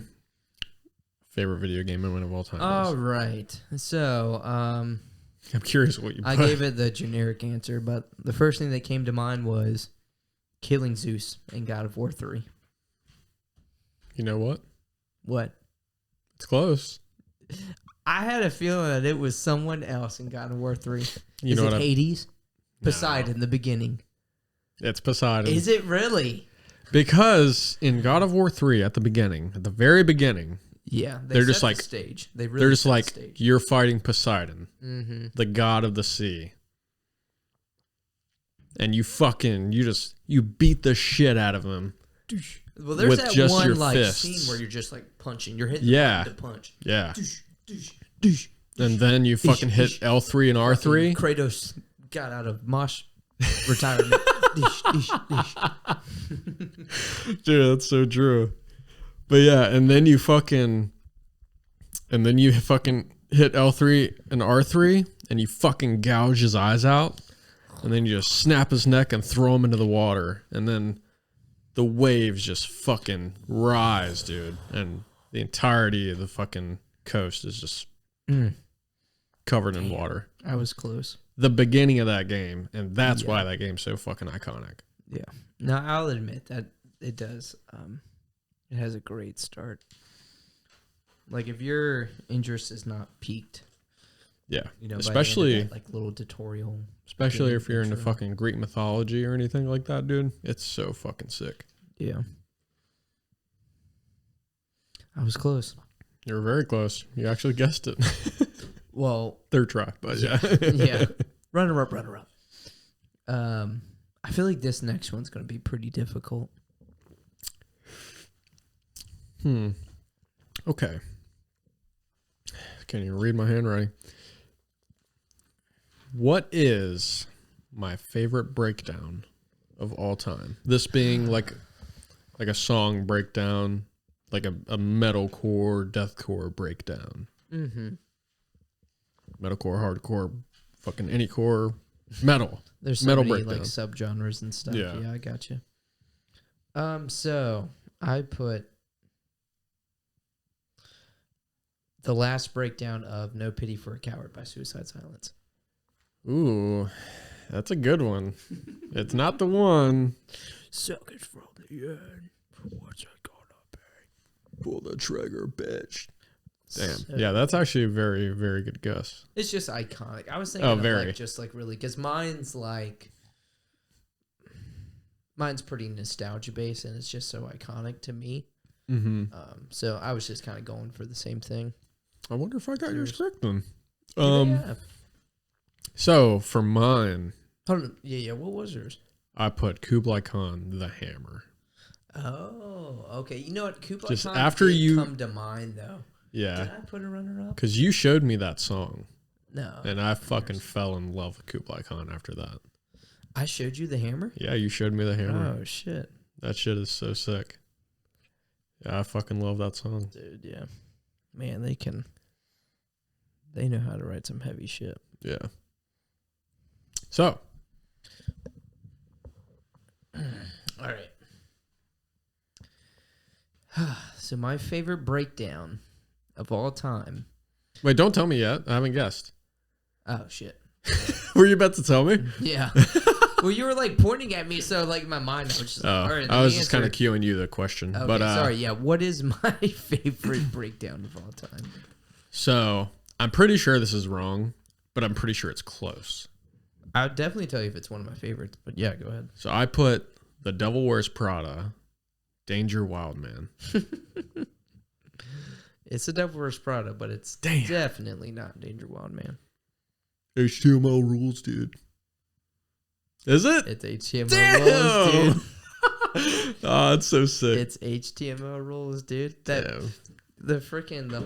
favorite video game moment of all time All is? right. So, I'm curious what you put. I gave it the generic answer, but the first thing that came to mind was killing Zeus in God of War 3. You know what? What? It's close. I had a feeling that it was someone else in God of War 3. Is know it what Hades? No. Poseidon, the beginning. It's Poseidon. Is it really? Because in God of War 3, at the very beginning, Yeah, they're just set like the stage. They really they're just set the like, stage. you're fighting Poseidon, Mm-hmm. the god of the sea. And you beat the shit out of him. Well, there's with that just one your like fists. scene where you're just like punching. You're hitting Yeah. the punch. Yeah. Doosh, doosh, doosh. And then you fucking hit Doosh. L3 and R3. Fucking Kratos got out of Mosh retirement. Doosh, doosh, doosh. Dude, that's so true. But yeah, and then you fucking hit L3 and R3 and you fucking gouge his eyes out. And then you just snap his neck and throw him into the water. And then the waves just fucking rise, dude. And the entirety of the fucking coast is just covered in water. I was close. The beginning of that game. And that's why that game's so fucking iconic. Yeah. Now, I'll admit that it does. It has a great start. Like, if your interest is not peaked, Yeah. especially by the end of that, like little tutorial. Especially if you're into intro. fucking Greek mythology or anything like that, dude. It's so fucking sick. Yeah. I was close. You were very close. You actually guessed it. Well, Third try, but yeah. yeah. Runner up. I feel like this next one's going to be pretty difficult. Okay. Can you read my handwriting? What is my favorite breakdown of all time? This being like a song breakdown, like a metalcore, deathcore breakdown. Mm-hmm. Metalcore, hardcore, fucking any core, metal. There's so metal many breakdown. like subgenres and stuff. Yeah. Yeah, I got you. So I put the last breakdown of "No Pity for a Coward" by Suicide Silence. Ooh, that's a good one. It's not the one. Suck it from the end. What's it gonna be? Pull the trigger, bitch. Damn. So- Yeah, that's actually a very, very good guess. It's just iconic. I was thinking of very. like just like really, because mine's pretty nostalgia based and it's just so iconic to me. Mm-hmm. So I was just kind of going for the same thing. I wonder if I got yours correct then. Yeah. So for mine, Hold on. Yeah. What was yours? I put Kublai Khan, The Hammer. Oh, okay. You know what? Kublai Just Khan after did you- come to mind though. Yeah, Did I put a runner up? because you showed me that song, No. and I fucking fell in love with Kublai Khan after that. I showed you the hammer. Yeah, you showed me The Hammer. Oh shit. That shit is so sick. Yeah, I fucking love that song. Dude, yeah. Man, they know how to write some heavy shit. Yeah. So. All right. So my favorite breakdown of all time. Wait, don't tell me yet. I haven't guessed. Oh, shit. Were you about to tell me? Yeah. Well, you were like pointing at me, so like my mind was just like, all right. I was just kind of cueing you the question. Okay, but sorry. Yeah. What is my favorite breakdown of all time? So I'm pretty sure this is wrong, but I'm pretty sure it's close. I'll definitely tell you if it's one of my favorites, but yeah, go ahead. So I put The Devil Wears Prada, Danger Wild Man. It's The Devil Wears Prada, but it's definitely not Danger Wild Man. HTML rules, dude. Is it? It's HTML rules, dude. Oh, it's so sick. It's HTML rules, dude. The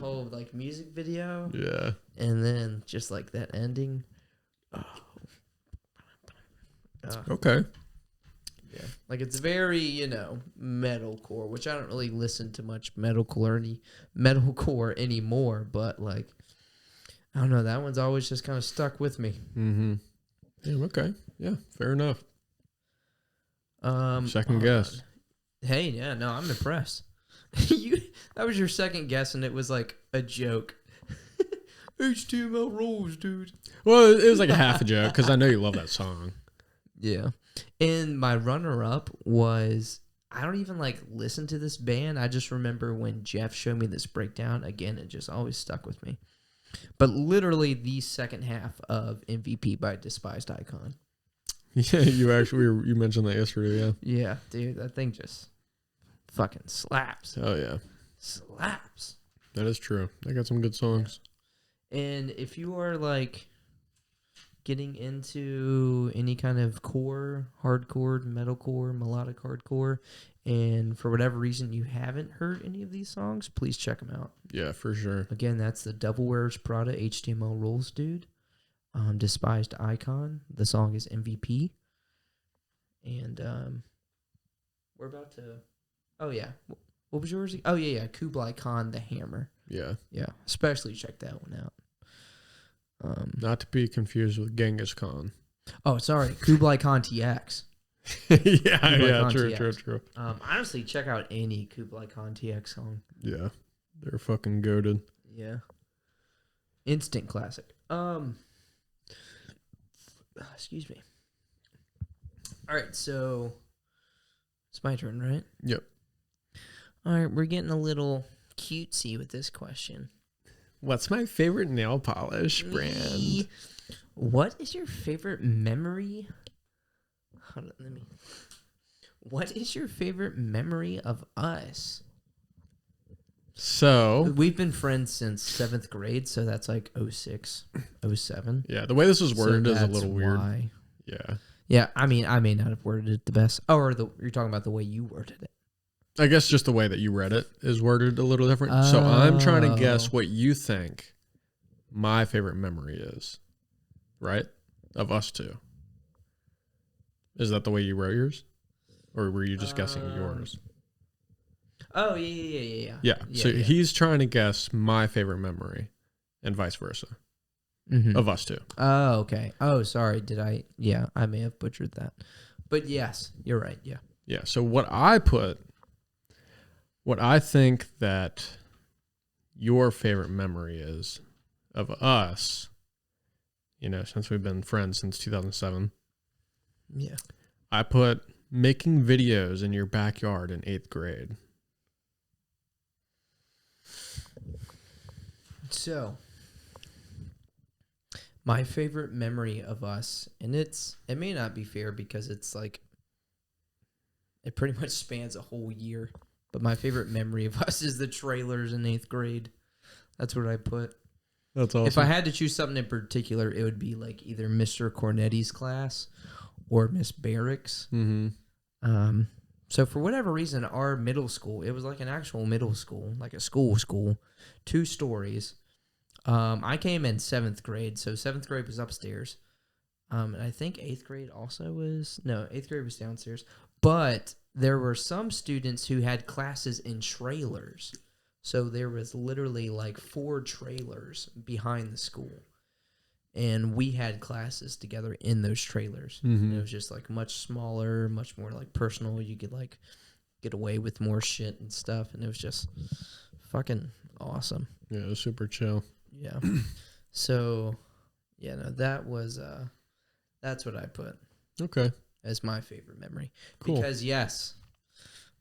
whole like music video. Yeah. And then just like that ending. Oh. Okay. Yeah. Like it's very, metalcore, which I don't really listen to much metalcore anymore, but like I don't know, that one's always just kind of stuck with me. Mm-hmm. Yeah, okay. Yeah, fair enough. Second guess. Hey, yeah, no, I'm impressed. That was your second guess, and it was like a joke. HTML rules, dude. Well, it was like a half a joke because I know you love that song. Yeah. And my runner-up was, I don't even like listen to this band. I just remember when Jeff showed me this breakdown. Again, it just always stuck with me. But literally the second half of MVP by Despised Icon. Yeah, you mentioned that yesterday, yeah. Yeah, dude, that thing just fucking slaps. Oh, yeah. Slaps. That is true. They got some good songs. And if you are like getting into any kind of core, hardcore, metalcore, melodic hardcore, and for whatever reason you haven't heard any of these songs, please check them out. Yeah, for sure. Again, that's The Devil Wears Prada, HTML rules, dude. Despised Icon. The song is MVP. And we're about to... Oh, yeah. What was yours? Oh, yeah. Kublai Khan, The Hammer. Yeah. Yeah. Especially check that one out. Not to be confused with Genghis Khan. Oh, sorry. Kublai Khan TX. True. Honestly, check out any Kublai Khan TX song. Yeah. They're fucking goated. Yeah. Instant classic. Excuse me. All right, so it's my turn, right? Yep. All right, we're getting a little cutesy with this question. What's my favorite nail polish brand? What is your favorite memory? What is your favorite memory of us? So we've been friends since 7th grade, so that's like 06, 07. Yeah, the way this was worded is a little weird. Why. Yeah. Yeah, I mean, I may not have worded it the best. Oh, or you're talking about the way you worded it. I guess just the way that you read it is worded a little different. So I'm trying to guess what you think my favorite memory is, right? Of us two. Is that the way you wrote yours? Or were you just guessing yours? Oh, yeah. Yeah, so he's trying to guess my favorite memory and vice versa of us two. Oh, okay. Oh, sorry. I may have butchered that. But yes, you're right. Yeah. Yeah, so what I think that your favorite memory is of us, since we've been friends since 2007. Yeah. I put making videos in your backyard in 8th grade. So, my favorite memory of us, and it may not be fair because it's like, it pretty much spans a whole year, but my favorite memory of us is the trailers in 8th grade. That's what I put. That's awesome. If I had to choose something in particular, it would be like either Mr. Cornetti's class or Miss Barrick's. Mm-hmm. So for whatever reason, our middle school, it was like an actual middle school, like a school, 2 stories. I came in 7th grade, so 7th grade was upstairs. And I think 8th grade also was... No, 8th grade was downstairs. But there were some students who had classes in trailers. So there was literally like 4 trailers behind the school. And we had classes together in those trailers. Mm-hmm. It was just like much smaller, much more like personal. You could like get away with more shit and stuff. And it was just fucking awesome. Yeah, it was super chill. Yeah. So, yeah, no, that was, that's what I put. Okay. As my favorite memory. Cool. Because, yes,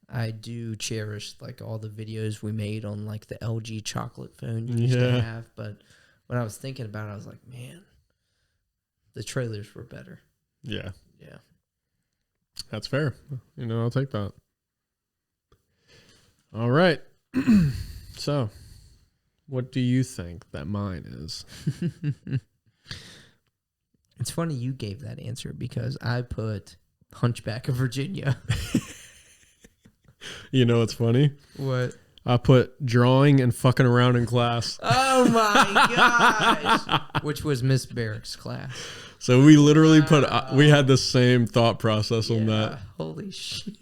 I do cherish, like, all the videos we made on, like, the LG chocolate phone you used to have. But when I was thinking about it, I was like, man, the trailers were better. Yeah. Yeah. That's fair. You know, I'll take that. All right. So, what do you think that mine is? It's funny you gave that answer because I put Hunchback of Virginia. You know what's funny? What? I put drawing and fucking around in class. Oh my gosh! Which was Miss Barrick's class. So we literally we had the same thought process on Yeah, that. holy shit.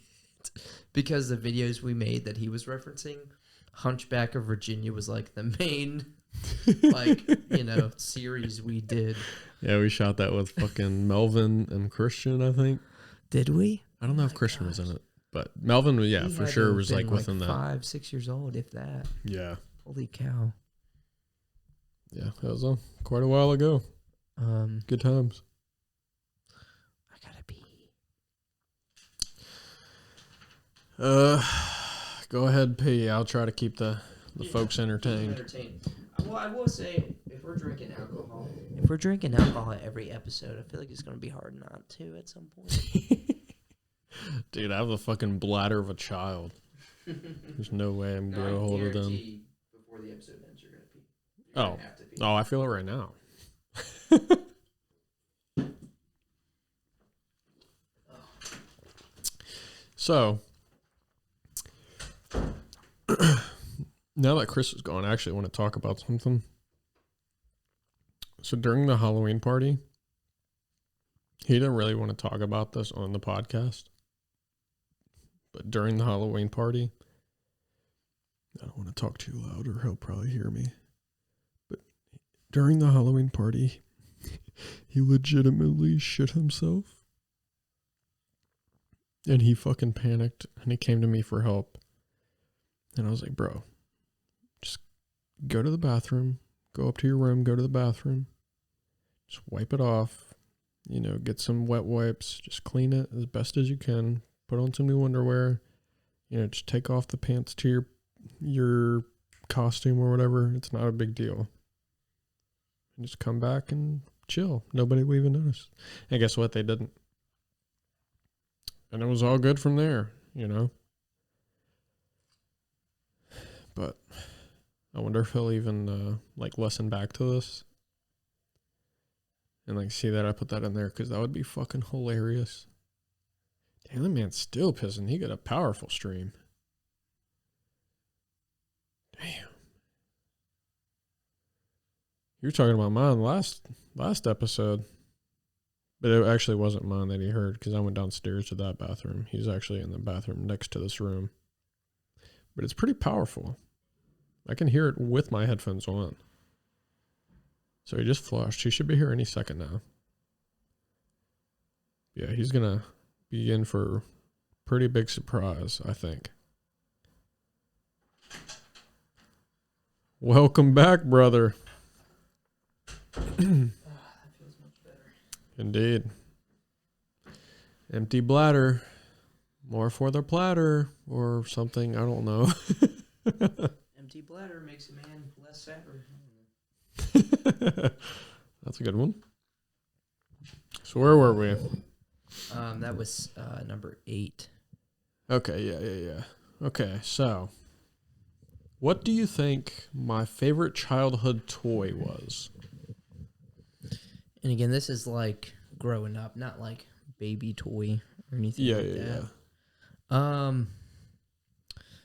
Because the videos we made that he was referencing, Hunchback of Virginia was like the main, like, you know, series we did. Yeah, we shot that with fucking Melvin and Christian, I think. Did we? I don't know if Christian was in it, but Melvin, yeah, He for had to sure have was been like within that. 5, 6 years old, if that. Yeah. Holy cow. Yeah, that was quite a while ago. Good times. I gotta pee. Go ahead, pee. I'll try to keep the folks entertained. Well, I will say, if we're drinking alcohol at every episode, I feel like it's going to be hard not to at some point. Dude, I have the fucking bladder of a child. There's no way I'm going to hold it in. Before the episode ends, you're going to pee. Oh. Have to pee. Oh, I feel it right now. So, now that Chris is gone, I actually want to talk about something. So during the Halloween party, he didn't really want to talk about this on the podcast. But during the Halloween party, I don't want to talk too loud or he'll probably hear me. But during the Halloween party, he legitimately shit himself. And he fucking panicked and he came to me for help. And I was like, bro, just go to the bathroom, go up to your room, go to the bathroom, just wipe it off, you know, get some wet wipes, just clean it as best as you can, put on some new underwear, you know, just take off the pants to your costume or whatever. It's not a big deal. And just come back and chill. Nobody will even notice. And guess what? They didn't. And it was all good from there, you know. But I wonder if he'll even like listen back to this and like see that I put that in there, because that would be fucking hilarious. Damn, that man's still pissing. He got a powerful stream. Damn. You were talking about mine last episode. But it actually wasn't mine that he heard, because I went downstairs to that bathroom. He's actually in the bathroom next to this room. But it's pretty powerful. I can hear it with my headphones on. So he just flushed. He should be here any second now. Yeah, he's going to be in for a pretty big surprise, I think. Welcome back, brother. Indeed. Empty bladder. More for the platter or something. I don't know. Empty bladder makes a man less savage. That's a good one. So where were we? That was number 8. Okay, yeah. Okay, so what do you think my favorite childhood toy was? And again, this is like growing up, not like baby toy or anything like that. Yeah.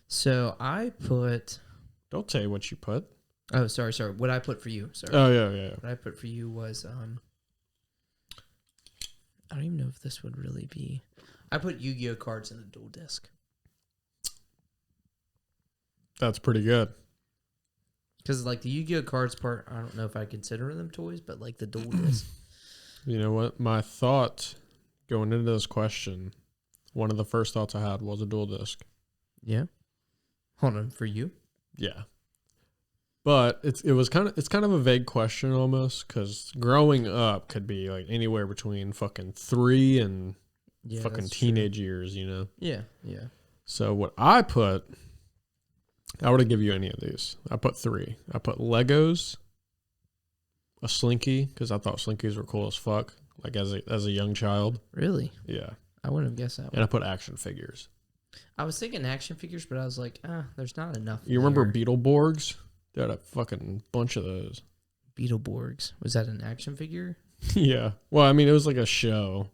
So I put... Don't say what you put. Oh, sorry. What I put for you. Sorry. Oh, yeah. What I put for you was... I don't even know if this would really be... I put Yu-Gi-Oh cards in a dual disc. That's pretty good. Because like the Yu-Gi-Oh cards part, I don't know if I consider them toys, but like the dual disc. You know what? My thought going into this question, one of the first thoughts I had was a dual disc. Yeah. Hold on, for you? Yeah. But it's kind of a vague question almost, because growing up could be like anywhere between fucking 3 and fucking teenage years, you know? Yeah, yeah. So what I put, I wouldn't give you any of these. I put 3. I put Legos, a Slinky, because I thought Slinkies were cool as fuck, like as a young child. Really? Yeah. I wouldn't have guessed that one. And I put action figures. I was thinking action figures, but I was like, there's not enough. You remember Beetleborgs? They had a fucking bunch of those. Beetleborgs. Was that an action figure? Yeah. Well, I mean, it was like a show,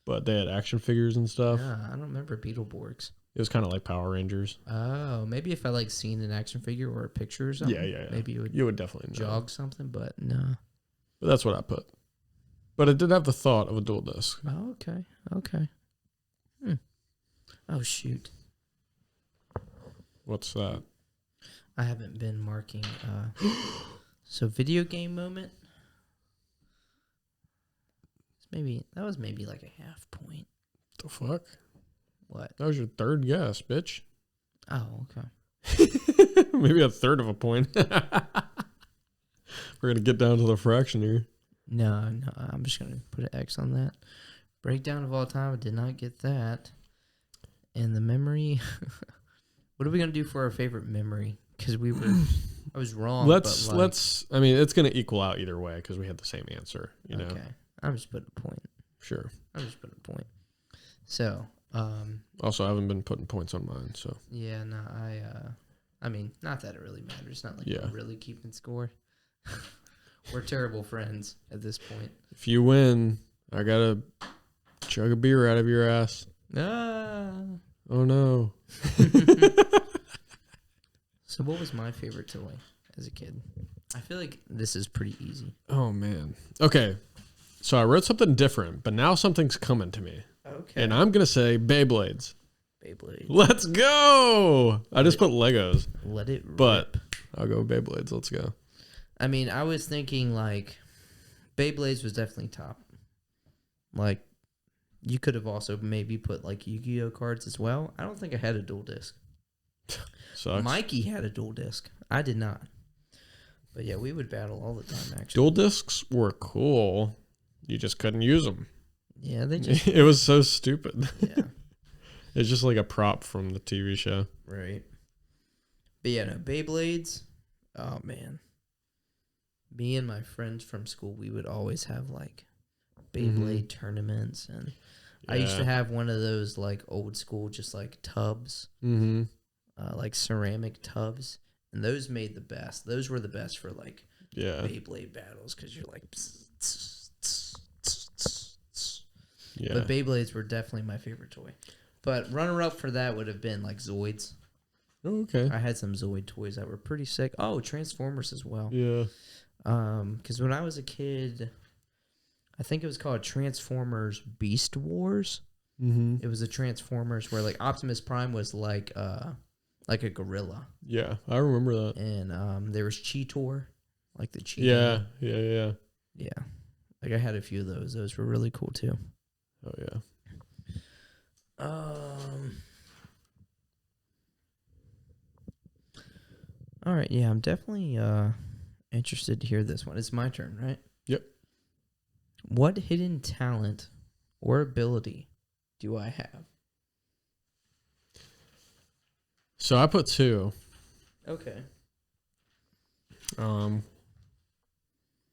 but they had action figures and stuff. Yeah, I don't remember Beetleborgs. It was kind of like Power Rangers. Oh, maybe if I like seen an action figure or a picture or something. Yeah. Maybe you would definitely know. jog something, but no. But that's what I put. But it did have the thought of a dual disc. Oh, okay. Oh, shoot. What's that? I haven't been marking. So video game moment. That was maybe like a half point. The fuck? What? That was your third guess, bitch. Oh, okay. Maybe a third of a point. We're going to get down to the fraction here. No, I'm just going to put an X on that. Breakdown of all time. I did not get that. And the memory. What are we going to do for our favorite memory? Because I was wrong. Let's, I mean, it's going to equal out either way because we had the same answer, you know? Okay. I'm just putting a point. Sure. I'm just putting a point. So, also, I haven't been putting points on mine, so. Yeah, no, I mean, not that it really matters. Not like we're really keeping score. We're terrible friends at this point. If you win, I got to chug a beer out of your ass. Ah. Oh, no. So what was my favorite toy as a kid? I feel like this is pretty easy. Oh, man. Okay. So I wrote something different, but now something's coming to me. Okay. And I'm going to say Beyblades. Beyblades. Let's go. I just put Legos. Let it rip. But I'll go Beyblades. Let's go. I mean, I was thinking like Beyblades was definitely top. Like you could have also maybe put like Yu-Gi-Oh cards as well. I don't think I had a dual disc. Sucks. Mikey had a dual disc. I did not. But yeah, we would battle all the time actually. Dual discs were cool. You just couldn't use them. Yeah, they just... It was so stupid. Yeah. It's just like a prop from the TV show. Right. But yeah, no, Beyblades. Oh, man. Me and my friends from school, we would always have like Beyblade tournaments. And I used to have one of those like old school, just like tubs. Mm-hmm. Like ceramic tubs. And those made the best. Those were the best for like Beyblade battles because you're like... Yeah. But Beyblades were definitely my favorite toy. But runner-up for that would have been like Zoids. Oh, okay. I had some Zoid toys that were pretty sick. Oh, Transformers as well. Yeah. Because when I was a kid, I think it was called Transformers Beast Wars. Mm-hmm. It was a Transformers where like Optimus Prime was like a gorilla. Yeah, I remember that. And there was Cheetor, like the Cheetor. Yeah. Yeah. Like I had a few of those. Those were really cool too. Oh yeah. All right, yeah, I'm definitely interested to hear this one. It's my turn, right? Yep. What hidden talent or ability do I have? So I put 2. Okay.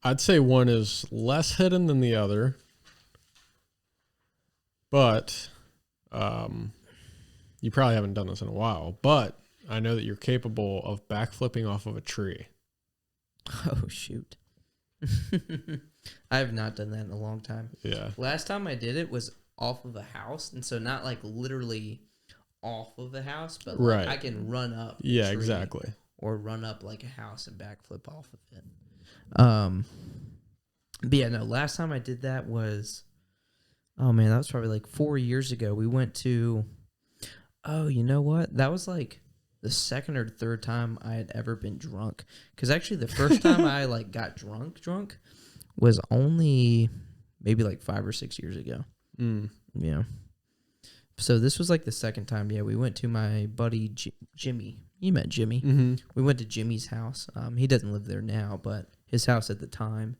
I'd say one is less hidden than the other. But you probably haven't done this in a while, but I know that you're capable of backflipping off of a tree. Oh, shoot. I have not done that in a long time. Yeah. Last time I did it was off of a house, and so not like literally off of a house, but like I can run up a tree exactly. Or run up like a house and backflip off of it. But yeah, no, last time I did that was oh man, that was probably like 4 years ago. We went to, oh, you know what? That was like the second or third time I had ever been drunk. Because actually, the first time I like got drunk was only maybe like 5 or 6 years ago. Yeah. So this was like the second time. Yeah, we went to my buddy Jimmy. You met Jimmy. Mm-hmm. We went to Jimmy's house. He doesn't live there now, but his house at the time.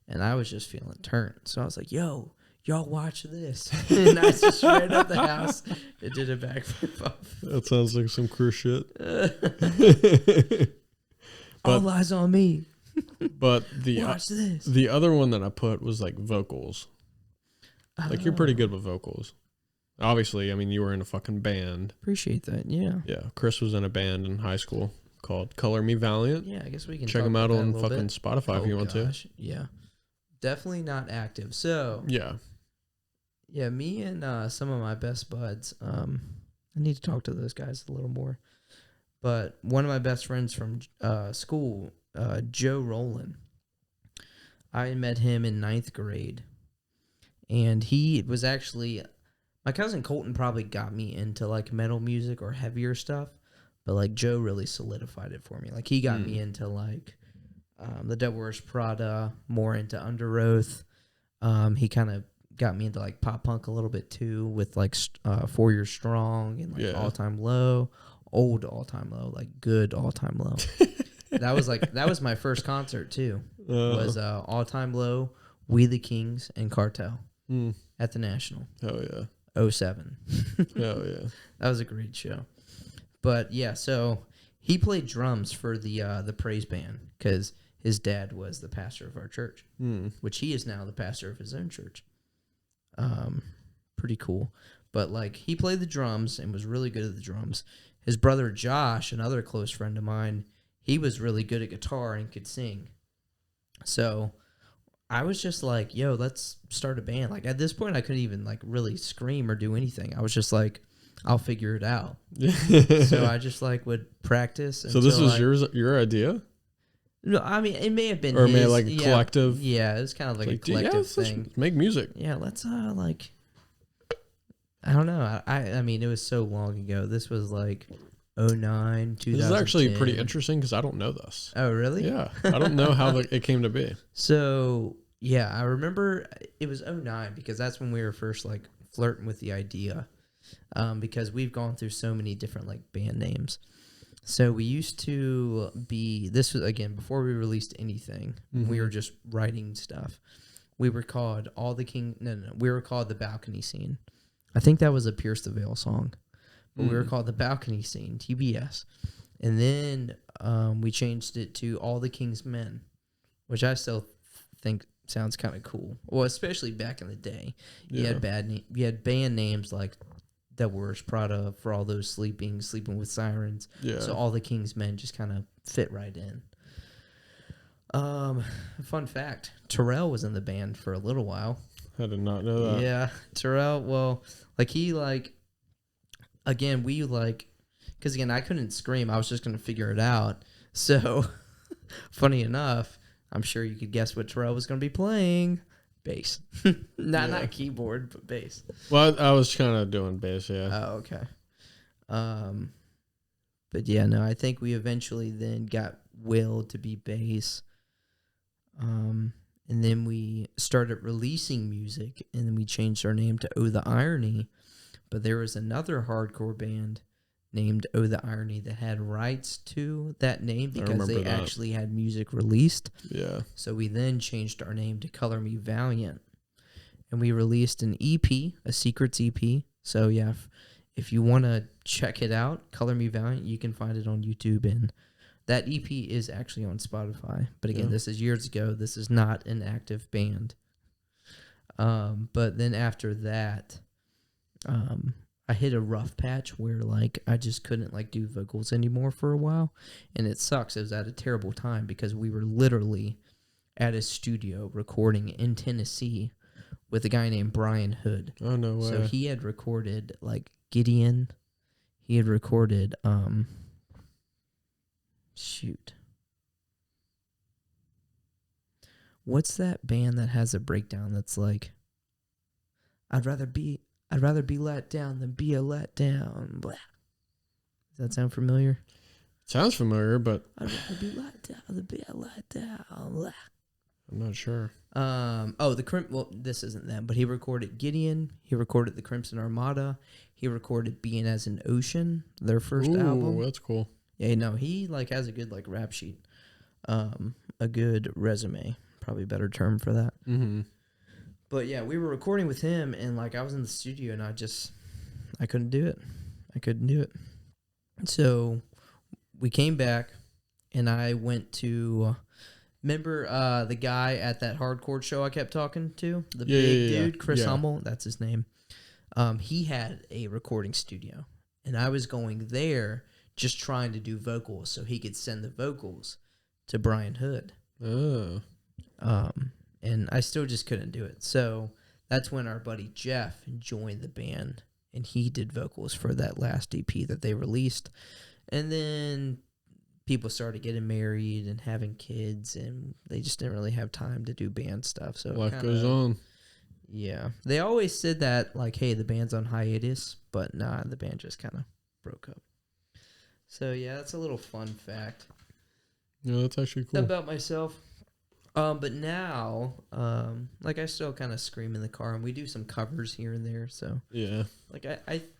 And I was just feeling turned. So I was like, yo, y'all watch this. And I just ran up the house and did a backflip off. That sounds like some cruise shit. All eyes on me. But Watch this. the other one that I put was like vocals. Like you're pretty good with vocals. Obviously, I mean, you were in a fucking band. Appreciate that, yeah. Yeah, Chris was in a band in high school called Color Me Valiant. Yeah, I guess we can check them out on fucking Spotify if you want to. Yeah. Definitely not active. So, yeah, me and some of my best buds, I need to talk to those guys a little more. But one of my best friends from school, Joe Rowland, I met him in 9th grade. And he was actually, my cousin Colton probably got me into like metal music or heavier stuff. But like Joe really solidified it for me. Like he got me into like the Devil Wears Prada, more into Under Oath. He kind of got me into like pop punk a little bit too, with like 4 Year Strong and like All Time Low, old All Time Low, like good All Time Low. that was my first concert too. Was All Time Low, We the Kings, and Cartel at the National. Hell yeah. 2007. Hell yeah. That was a great show. But yeah, so he played drums for the praise band because his dad was the pastor of our church, which he is now the pastor of his own church. Pretty cool. But like he played the drums and was really good at the drums. His brother Josh, another close friend of mine, he was really good at guitar and could sing. So I was just like, yo, let's start a band. Like at this point I couldn't even like really scream or do anything. I was just like, I'll figure it out. So I just like would practice. So this was your idea? No, I mean it may have been or may like collective. Yeah, it was kind of like a collective thing. Let's make music. Yeah, let's like I don't know. I mean it was so long ago. This was like 2009, 2010. This is actually pretty interesting because I don't know this. Oh, really? Yeah. I don't know how it came to be. So, yeah, I remember it was 2009 because that's when we were first like flirting with the idea. Because we've gone through so many different like band names. So we used to be, this was again before we released anything. We were just writing stuff. We were called we were called The Balcony Scene. I think that was a Pierce the Veil song. But we were called The Balcony Scene, TBS. And then we changed it to All the King's Men, which I still think sounds kind of cool. Well, especially back in the day. You had band names like Devil Wears Prada, For All Those Sleeping with Sirens. Yeah. So All the King's Men just kind of fit right in. Fun fact, Terrell was in the band for a little while. I did not know that. Yeah, Terrell, well, like he like, again, we like, because again, I couldn't scream. I was just going to figure it out. So, funny enough, I'm sure you could guess what Terrell was going to be playing. Bass. Not keyboard, but bass. Well, I was kind of doing bass, yeah. Oh, okay. But yeah, no, I think we eventually then got Will to be bass. And then we started releasing music, and then we changed our name to Oh the Irony. But there was another hardcore band named Oh the Irony that had rights to that name because they actually had music released. Yeah. So we then changed our name to Color Me Valiant. And we released an EP, a Secrets EP. So yeah, if you want to check it out, Color Me Valiant, you can find it on YouTube. And that EP is actually on Spotify. But again, this is years ago. This is not an active band. But then after that, I hit a rough patch where like I just couldn't like do vocals anymore for a while, and it sucks. It was at a terrible time because we were literally at a studio recording in Tennessee with a guy named Brian Hood. Oh no way! So he had recorded like Gideon. He had recorded what's that band that has a breakdown that's like I'd rather be let down than be a letdown. Blah. Does that sound familiar? Sounds familiar, but I'd rather be let down than be a letdown. Blah. I'm not sure. Well, this isn't them, but he recorded Gideon. He recorded the Crimson Armada. He recorded Being as an Ocean, their first album. That's cool. Yeah, no, he like has a good like rap sheet, a good resume, probably a better term for that. Mm-hmm. But yeah, we were recording with him, and like I was in the studio, and I couldn't do it. So we came back, and I went to. Remember the guy at that hardcore show I kept talking to? The big dude, Chris Hummel, that's his name. He had a recording studio, and I was going there just trying to do vocals so he could send the vocals to Brian Hood. Oh. And I still just couldn't do it. So that's when our buddy Jeff joined the band, and he did vocals for that last EP that they released. And then people started getting married and having kids, and they just didn't really have time to do band stuff. So Life goes on. Yeah. They always said that, like, hey, the band's on hiatus, but nah, the band just kind of broke up. So, yeah, that's a little fun fact. Yeah, that's actually cool. About myself. But now, like, I still kind of scream in the car, and we do some covers here and there, so. Yeah. Like,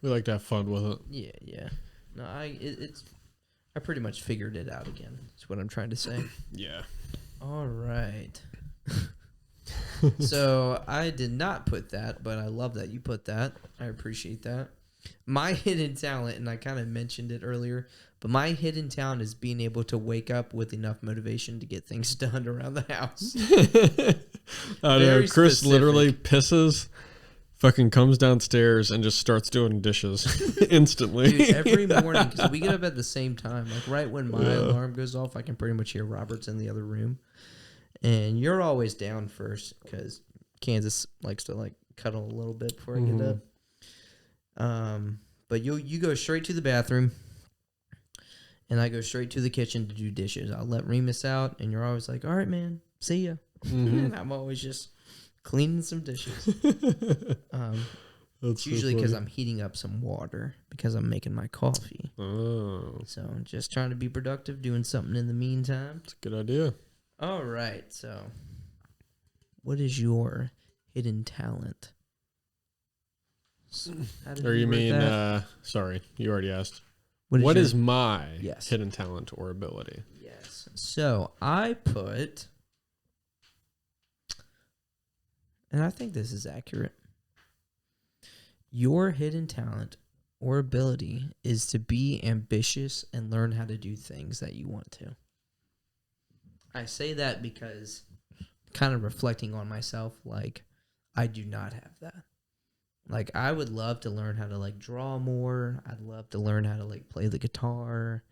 we like to have fun with it. Yeah. No, I pretty much figured it out again. That's what I'm trying to say. Yeah. All right. So I did not put that, but I love that you put that. I appreciate that. My hidden talent, and I kind of mentioned it earlier, but my hidden talent is being able to wake up with enough motivation to get things done around the house. I know. Chris literally pisses, fucking comes downstairs, and just starts doing dishes instantly. Dude, every morning, because we get up at the same time. Like right when my alarm goes off, I can pretty much hear Robert's in the other room. And you're always down first because Kansas likes to like cuddle a little bit before I get up. But you go straight to the bathroom, and I go straight to the kitchen to do dishes. I'll let Remus out, and you're always like, all right, man, see ya. And I'm always just cleaning some dishes. It's usually because I'm heating up some water because I'm making my coffee. Oh. So I'm just trying to be productive, doing something in the meantime. That's a good idea. All right, so what is your hidden talent? Or you mean, sorry, you already asked. What is my hidden talent or ability? Yes. So I put, and I think this is accurate, your hidden talent or ability is to be ambitious and learn how to do things that you want to. I say that because kind of reflecting on myself, like, I do not have that. Like, I would love to learn how to, like, draw more. I'd love to learn how to, like, play the guitar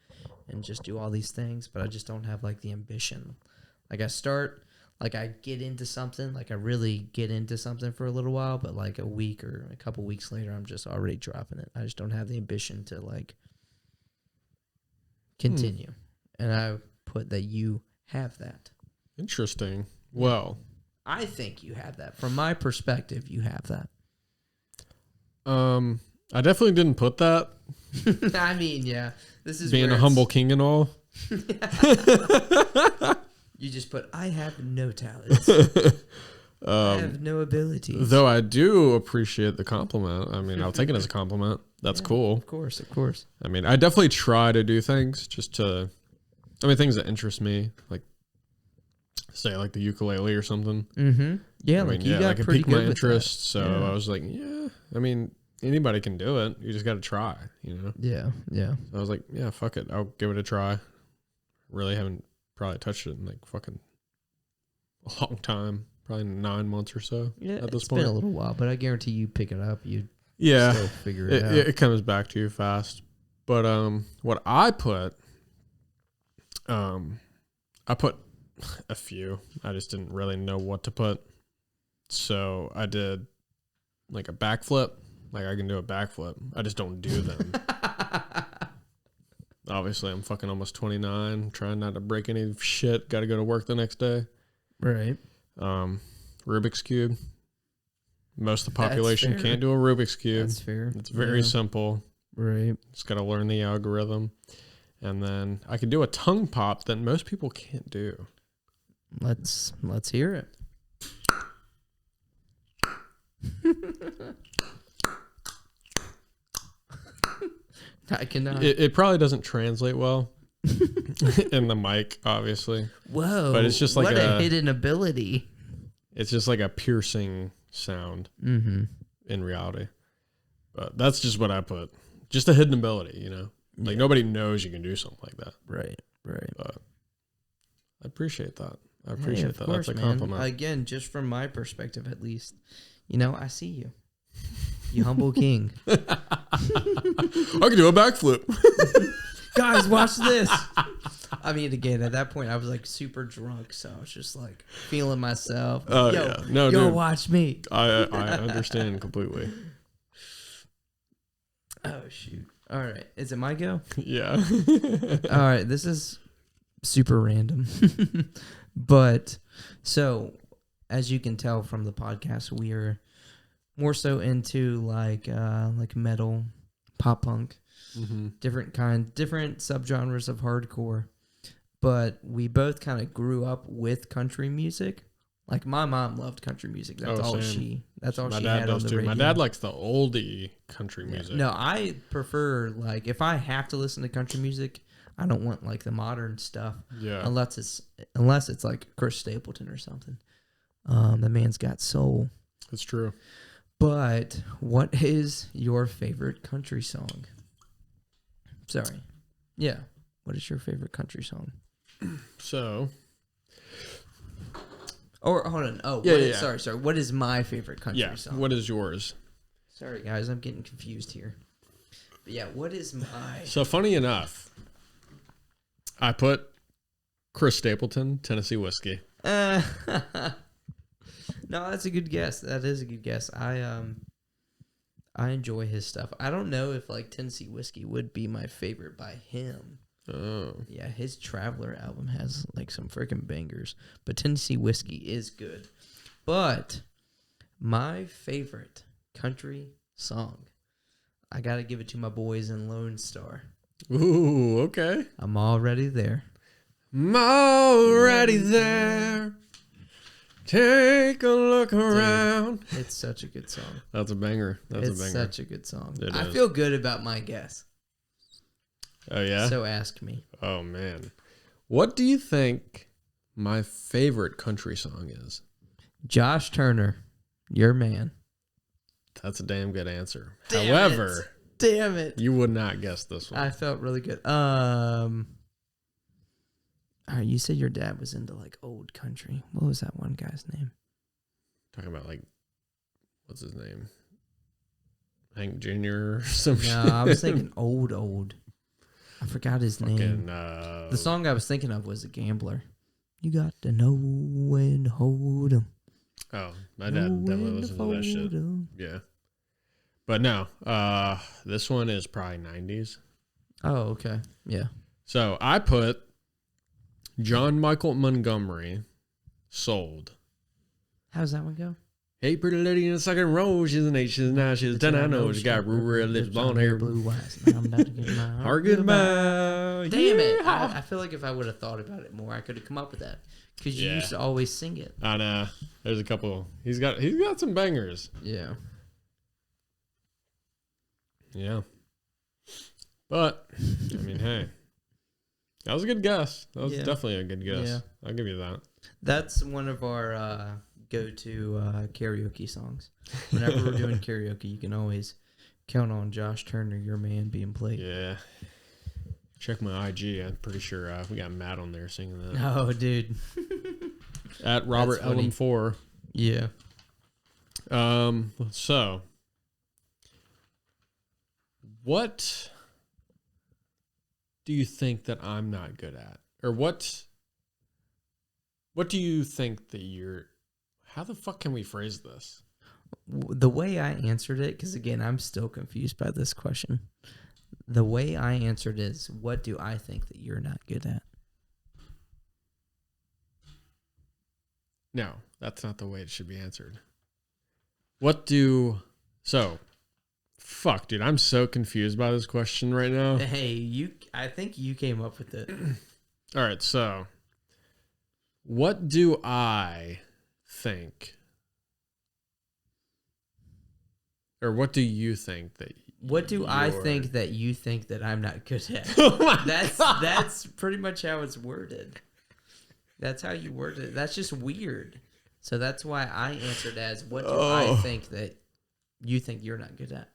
and just do all these things, but I just don't have, like, the ambition. Like, I get into something, like, I really get into something for a little while, but, like, a week or a couple weeks later, I'm just already dropping it. I just don't have the ambition to, like, continue. And I put that you have that. Interesting. Well, I think you have that. From my perspective, you have that. I definitely didn't put that. I mean, yeah. This is being a humble king and all. You just put, I have no talents. I have no abilities. Though I do appreciate the compliment. I mean, I'll take it as a compliment. That's cool. Of course. I mean, I definitely try to do things things that interest me, like say like the ukulele or something. Mm-hmm. Yeah, you got it pretty piqued good my interest. So yeah. I was like, yeah. I mean, anybody can do it. You just got to try. You know. Yeah. So I was like, yeah, fuck it. I'll give it a try. Really haven't probably touched it in like fucking a long time. Probably 9 months or so. Yeah, at this it's point. Been a little while, but I guarantee you pick it up. You still figure it out. It comes back to you fast. But what I put. I put a few. I just didn't really know what to put. So I did like a backflip. Like I can do a backflip. I just don't do them. Obviously, I'm fucking almost 29. Trying not to break any shit. Got to go to work the next day. Right. Rubik's Cube. Most of the That's population fair. can't do a Rubik's Cube. That's fair. It's very simple. Right. Just got to learn the algorithm. And then I can do a tongue pop that most people can't do. Let's hear it. I cannot. It probably doesn't translate well in the mic, obviously. Whoa. But it's just like what a hidden ability. It's just like a piercing sound Mm-hmm. in reality. But that's just what I put. Just a hidden ability, you know? Like nobody knows you can do something like that. Right. But I appreciate that. I Hey, appreciate of that. course, That's a man. compliment. Again, just from my perspective at least. You know, I see you. You humble king. I can do a backflip. Guys, watch this. I mean, again, at that point, I was like super drunk, so I was just like feeling myself. Oh, yo, yeah. No, yo, dude. watch me. I understand completely. Oh, shoot. All right. Is it my go? Yeah. All right. This is super random. But so, as you can tell from the podcast, we are more so into like metal, pop punk, different subgenres of hardcore. But we both kind of grew up with country music. Like my mom loved country music. That's all same. she had on the radio. My dad likes the oldie country music. Yeah. No, I prefer like if I have to listen to country music, I don't want like the modern stuff. Yeah. Unless it's like Chris Stapleton or something. The man's got soul. It's true. But what is your favorite country song? Sorry. Yeah. What is your favorite country song? So. Or hold on. Oh, yeah. Sorry. What is my favorite country song? What is yours? Sorry, guys. I'm getting confused here. But yeah, what is my... So funny enough, I put Chris Stapleton, Tennessee Whiskey. No, that's a good guess. That is a good guess. I enjoy his stuff. I don't know if like Tennessee Whiskey would be my favorite by him. Oh. Yeah, his Traveler album has like some freaking bangers, but Tennessee Whiskey is good. But my favorite country song, I got to give it to my boys in Lone Star. Ooh, okay. I'm already there. I'm already there. Take a look around. It's such a good song. That's a banger. It's such a good song. I is. feel good about my guess. Oh, yeah? So ask me. Oh, man. What do you think my favorite country song is? Josh Turner, your man. That's a damn good answer. Damn However, Damn it. you would not guess this one. I felt really good. All right, you said your dad was into like old country. What was that one guy's name? Talking about like, what's his name? Hank Jr. or some shit. No, I was thinking old. I forgot his name. The The song I was thinking of was The Gambler. You got to know when to hold 'em. Oh, my dad definitely listens to that shit. Yeah. But no, this one is probably 90s. Oh, okay. Yeah. So I put John Michael Montgomery, Sold. How's that one go? Hey, pretty lady in the second row. She's an 8, she's a 9, she's a 10. I know she got red lips, blonde hair, blue eyes. Now I'm about to get my heart goodbye. Damn it. Yeah. I feel like if I would have thought about it more, I could have come up with that. Because you Yeah. used to always sing it. I know. There's a couple. He's got some bangers. Yeah. Yeah. But, I mean, hey. That was a good guess. That was definitely a good guess. Yeah. I'll give you that. That's one of our go-to karaoke songs. Whenever we're doing karaoke, you can always count on Josh Turner, your man, being played. Yeah. Check my IG. I'm pretty sure we got Matt on there singing that. Oh, dude. At Robert Ellum 4. Yeah. So, what do you think that I'm not good at? Or what do you think that you're... How the fuck can we phrase this? The way I answered it, because again, I'm still confused by this question. The way I answered is, what do I think that you're not good at? No, that's not the way it should be answered. Fuck, dude, I'm so confused by this question right now. Hey, I think you came up with it. All right, so what do I think, or what do you think that? What do I think that you think that I'm not good at? Oh my That's pretty much how it's worded. That's how you word it. That's just weird. So that's why I answered as, what do I think that you think you're not good at?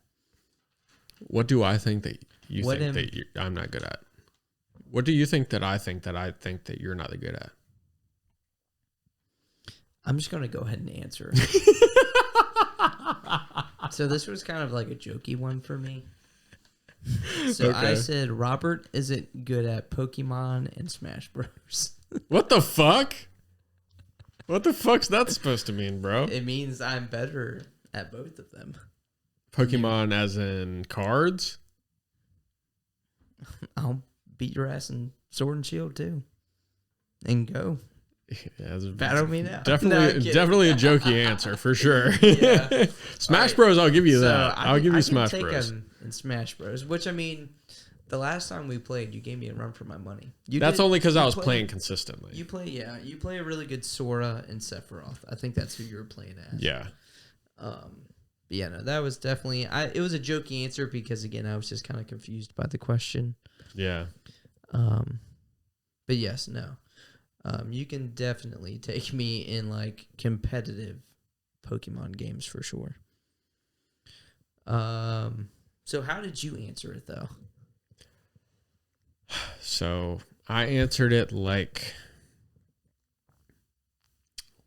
What do I think that you think that I'm not good at? What do you think that I think that you're not good at? I'm just going to go ahead and answer. So this was kind of like a jokey one for me. So okay. I said Robert isn't good at Pokemon and Smash Bros. What the fuck? What the fuck's that supposed to mean, bro? It means I'm better at both of them. Pokemon as in cards? I'll beat your ass in Sword and Shield too. And go. Yeah, battle me now. Definitely a jokey answer for sure. Yeah. Smash Bros, I'll give you that. I'll give you Smash Bros. In Smash Bros, which I mean, the last time we played, you gave me a run for my money. That's only because I was playing consistently. You play a really good Sora and Sephiroth. I think that's who you were playing as. Yeah. Yeah, no, that was definitely. It was a jokey answer because again, I was just kind of confused by the question. Yeah. But yes, no. You can definitely take me in like competitive Pokemon games for sure. So how did you answer it though? So I answered it like,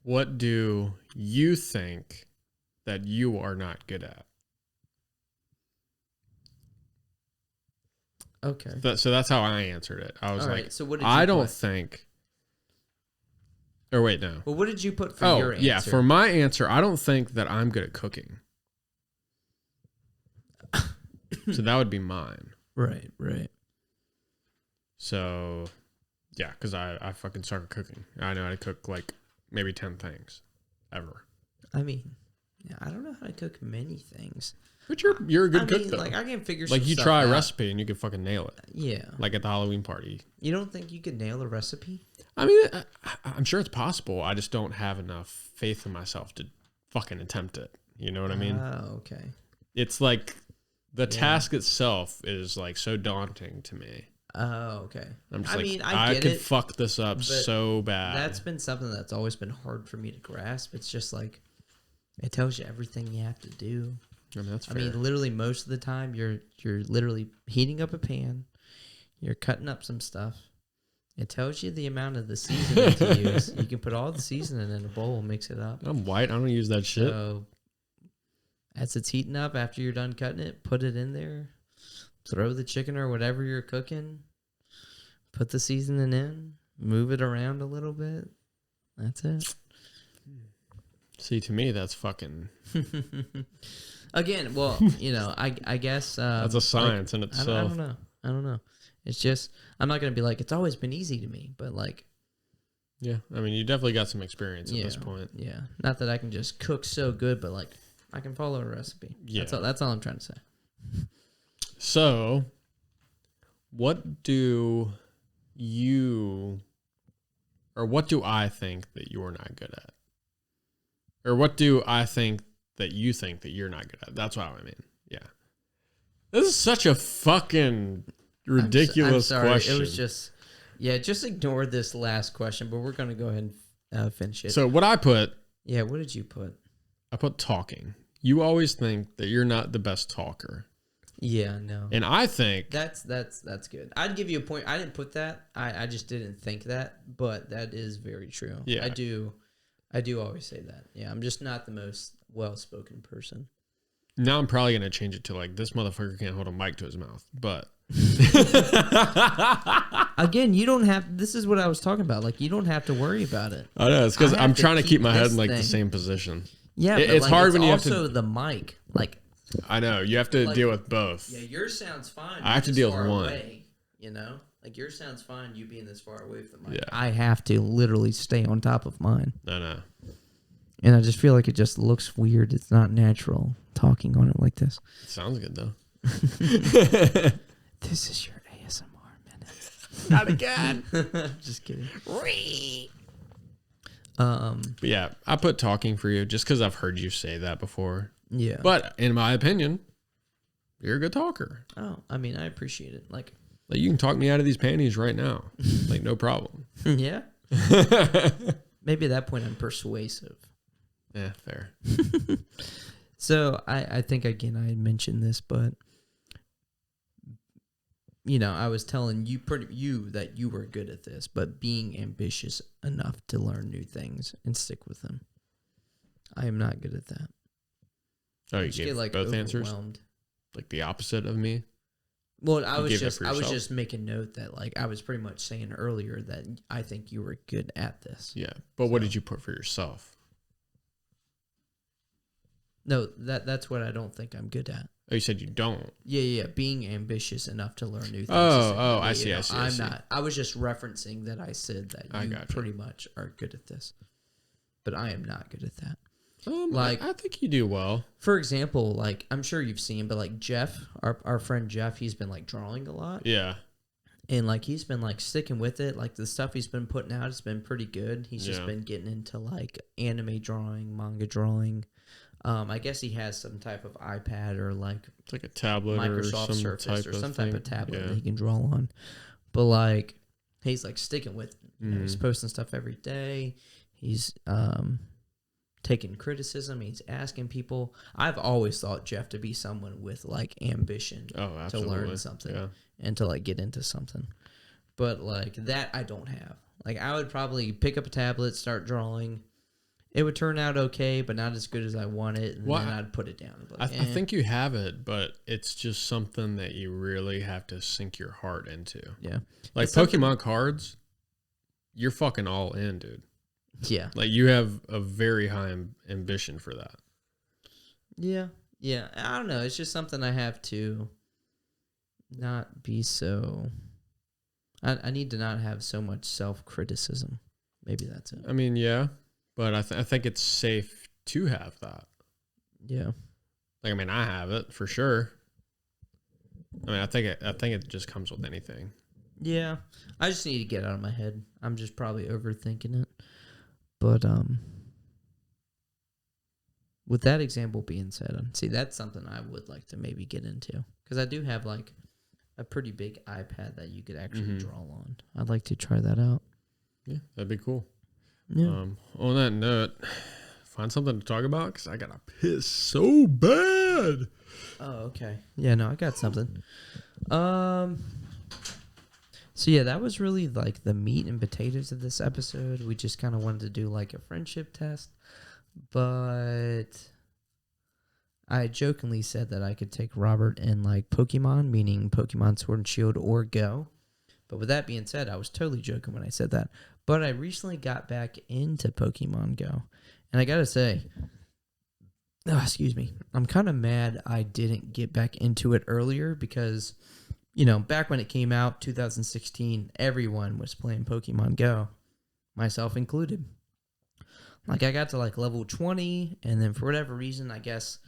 what do you think that you are not good at? Okay. So that's how I answered it. I was all like, right, so what did you I don't put? think. Or wait, no. Well, what did you put for your answer? Yeah, for my answer, I don't think that I'm good at cooking. So that would be mine. Right. So, yeah, because I fucking suck at cooking. I know how to cook like maybe 10 things ever. I mean, yeah, I don't know how to cook many things. But you're a good cook, though. Like, I can figure like, you stuff try a out. recipe and you can fucking nail it. Yeah. Like at the Halloween party. You don't think you could nail a recipe? I mean, I'm sure it's possible. I just don't have enough faith in myself to fucking attempt it. You know what I mean? Oh, okay. It's like the task itself is like so daunting to me. Oh, okay. I'm just I could fuck this up so bad. That's been something that's always been hard for me to grasp. It's just like, it tells you everything you have to do. I mean, that's fair. I mean, literally most of the time you're literally heating up a pan. You're cutting up some stuff. It tells you the amount of the seasoning to use. You can put all the seasoning in a bowl, mix it up. I'm white. I don't use that shit. So as it's heating up, after you're done cutting it, put it in there. Throw the chicken or whatever you're cooking. Put the seasoning in. Move it around a little bit. That's it. See, to me, that's fucking... Again, well, I guess... that's a science in itself. I don't know. It's just, I'm not going to be like, it's always been easy to me, but like... Yeah, I mean, you definitely got some experience at this point. Yeah, not that I can just cook so good, but like, I can follow a recipe. Yeah. That's all I'm trying to say. So, what do I think that you're not good at? Or what do I think that you think that you're not good at? That's what I mean. Yeah. This is such a fucking ridiculous I'm sorry. question. It was just ignore this last question, but we're going to go ahead and finish it. So what I put... Yeah, what did you put? I put talking. You always think that you're not the best talker. Yeah, no. And I think... That's good. I'd give you a point. I didn't put that. I just didn't think that, but that is very true. Yeah. I do always say that. Yeah, I'm just not the most well-spoken person. Now I'm probably going to change it to like, this motherfucker can't hold a mic to his mouth, but... Again, you don't have... This is what I was talking about. Like, you don't have to worry about it. I know. It's because I'm trying to keep my head in like the same position. Yeah, but it's hard when you have to... also the mic. Like... I know. You have to deal with both. Yeah, yours sounds fine. I have to deal with one. Away, Like, yours sounds fine, you being this far away from the mic. Yeah. I have to literally stay on top of mine. No. And I just feel like it just looks weird. It's not natural talking on it like this. Sounds good though. This is your ASMR minute. Not again. Just kidding. But yeah, I put talking for you just because I've heard you say that before. Yeah. But in my opinion, you're a good talker. Oh, I mean, I appreciate it. Like you can talk me out of these panties right now. Like, no problem. yeah. Maybe at that point I'm persuasive. Yeah, fair. So I think, again, I had mentioned this, but, I was telling you that you were good at this, but being ambitious enough to learn new things and stick with them. I am not good at that. Oh, you gave both answers? Like the opposite of me? Well, I was just making note that, like, I was pretty much saying earlier that I think you were good at this. Yeah, but what did you put for yourself? No, that's what I don't think I'm good at. Oh, you said you don't? Yeah. Being ambitious enough to learn new things. I see. I'm not. I was just referencing that I said that you pretty much are good at this. But I am not good at that. I think you do well. For example, like, I'm sure you've seen, but like Jeff, our friend Jeff, he's been like drawing a lot. Yeah. And like he's been like sticking with it. Like the stuff he's been putting out has been pretty good. He's just been getting into like anime drawing, manga drawing. I guess he has some type of iPad or like it's like a tablet Microsoft or some Surface type or some of type of tablet that he can draw on. But like he's like sticking with it. He's posting stuff every day. He's taking criticism. He's asking people. I've always thought Jeff to be someone with like ambition to learn something and to like get into something. But like that I don't have. Like I would probably pick up a tablet, start drawing. It would turn out okay, but not as good as I want it, and then I'd put it down. Like, I think you have it, but it's just something that you really have to sink your heart into. Yeah. Like Pokemon cards, you're fucking all in, dude. Yeah. Like you have a very high ambition for that. Yeah. Yeah. I don't know. It's just something I have to not be so... I need to not have so much self-criticism. Maybe that's it. I mean, yeah. But I think it's safe to have that. Yeah. Like, I mean, I have it for sure. I mean, I think it just comes with anything. Yeah. I just need to get out of my head. I'm just probably overthinking it. But with that example being said, see, that's something I would like to maybe get into. Because I do have, like, a pretty big iPad that you could actually draw on. I'd like to try that out. Yeah, that'd be cool. Yeah. On that note, find something to talk about because I gotta piss so bad. Oh, okay. Yeah, no, I got something. So yeah, that was really like the meat and potatoes of this episode. We just kind of wanted to do like a friendship test, but I jokingly said that I could take Robert in like Pokemon, meaning Pokemon Sword and Shield or Go. But with that being said, I was totally joking when I said that. But I recently got back into Pokemon Go. And I got to say, excuse me, I'm kind of mad I didn't get back into it earlier because, back when it came out, 2016, everyone was playing Pokemon Go, myself included. Like, I got to, like, level 20, and then for whatever reason, I guess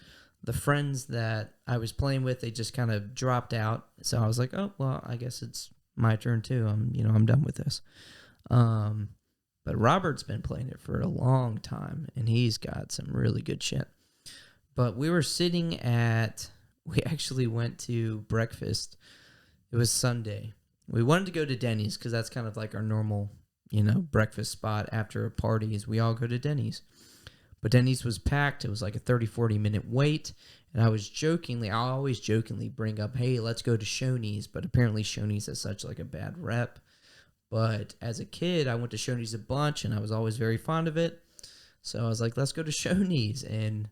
the friends that I was playing with, they just kind of dropped out. So I was like, oh, well, I guess it's my turn too. I'm done with this. But Robert's been playing it for a long time, and he's got some really good shit. But we actually went to breakfast. It was Sunday. We wanted to go to Denny's because that's kind of like our normal, breakfast spot after a party is we all go to Denny's. But Denny's was packed. It was like a 30-40 minute wait. And I always jokingly bring up, hey, let's go to Shoney's. But apparently Shoney's has such like a bad rep. But as a kid, I went to Shoney's a bunch, and I was always very fond of it. So I was like, let's go to Shoney's. And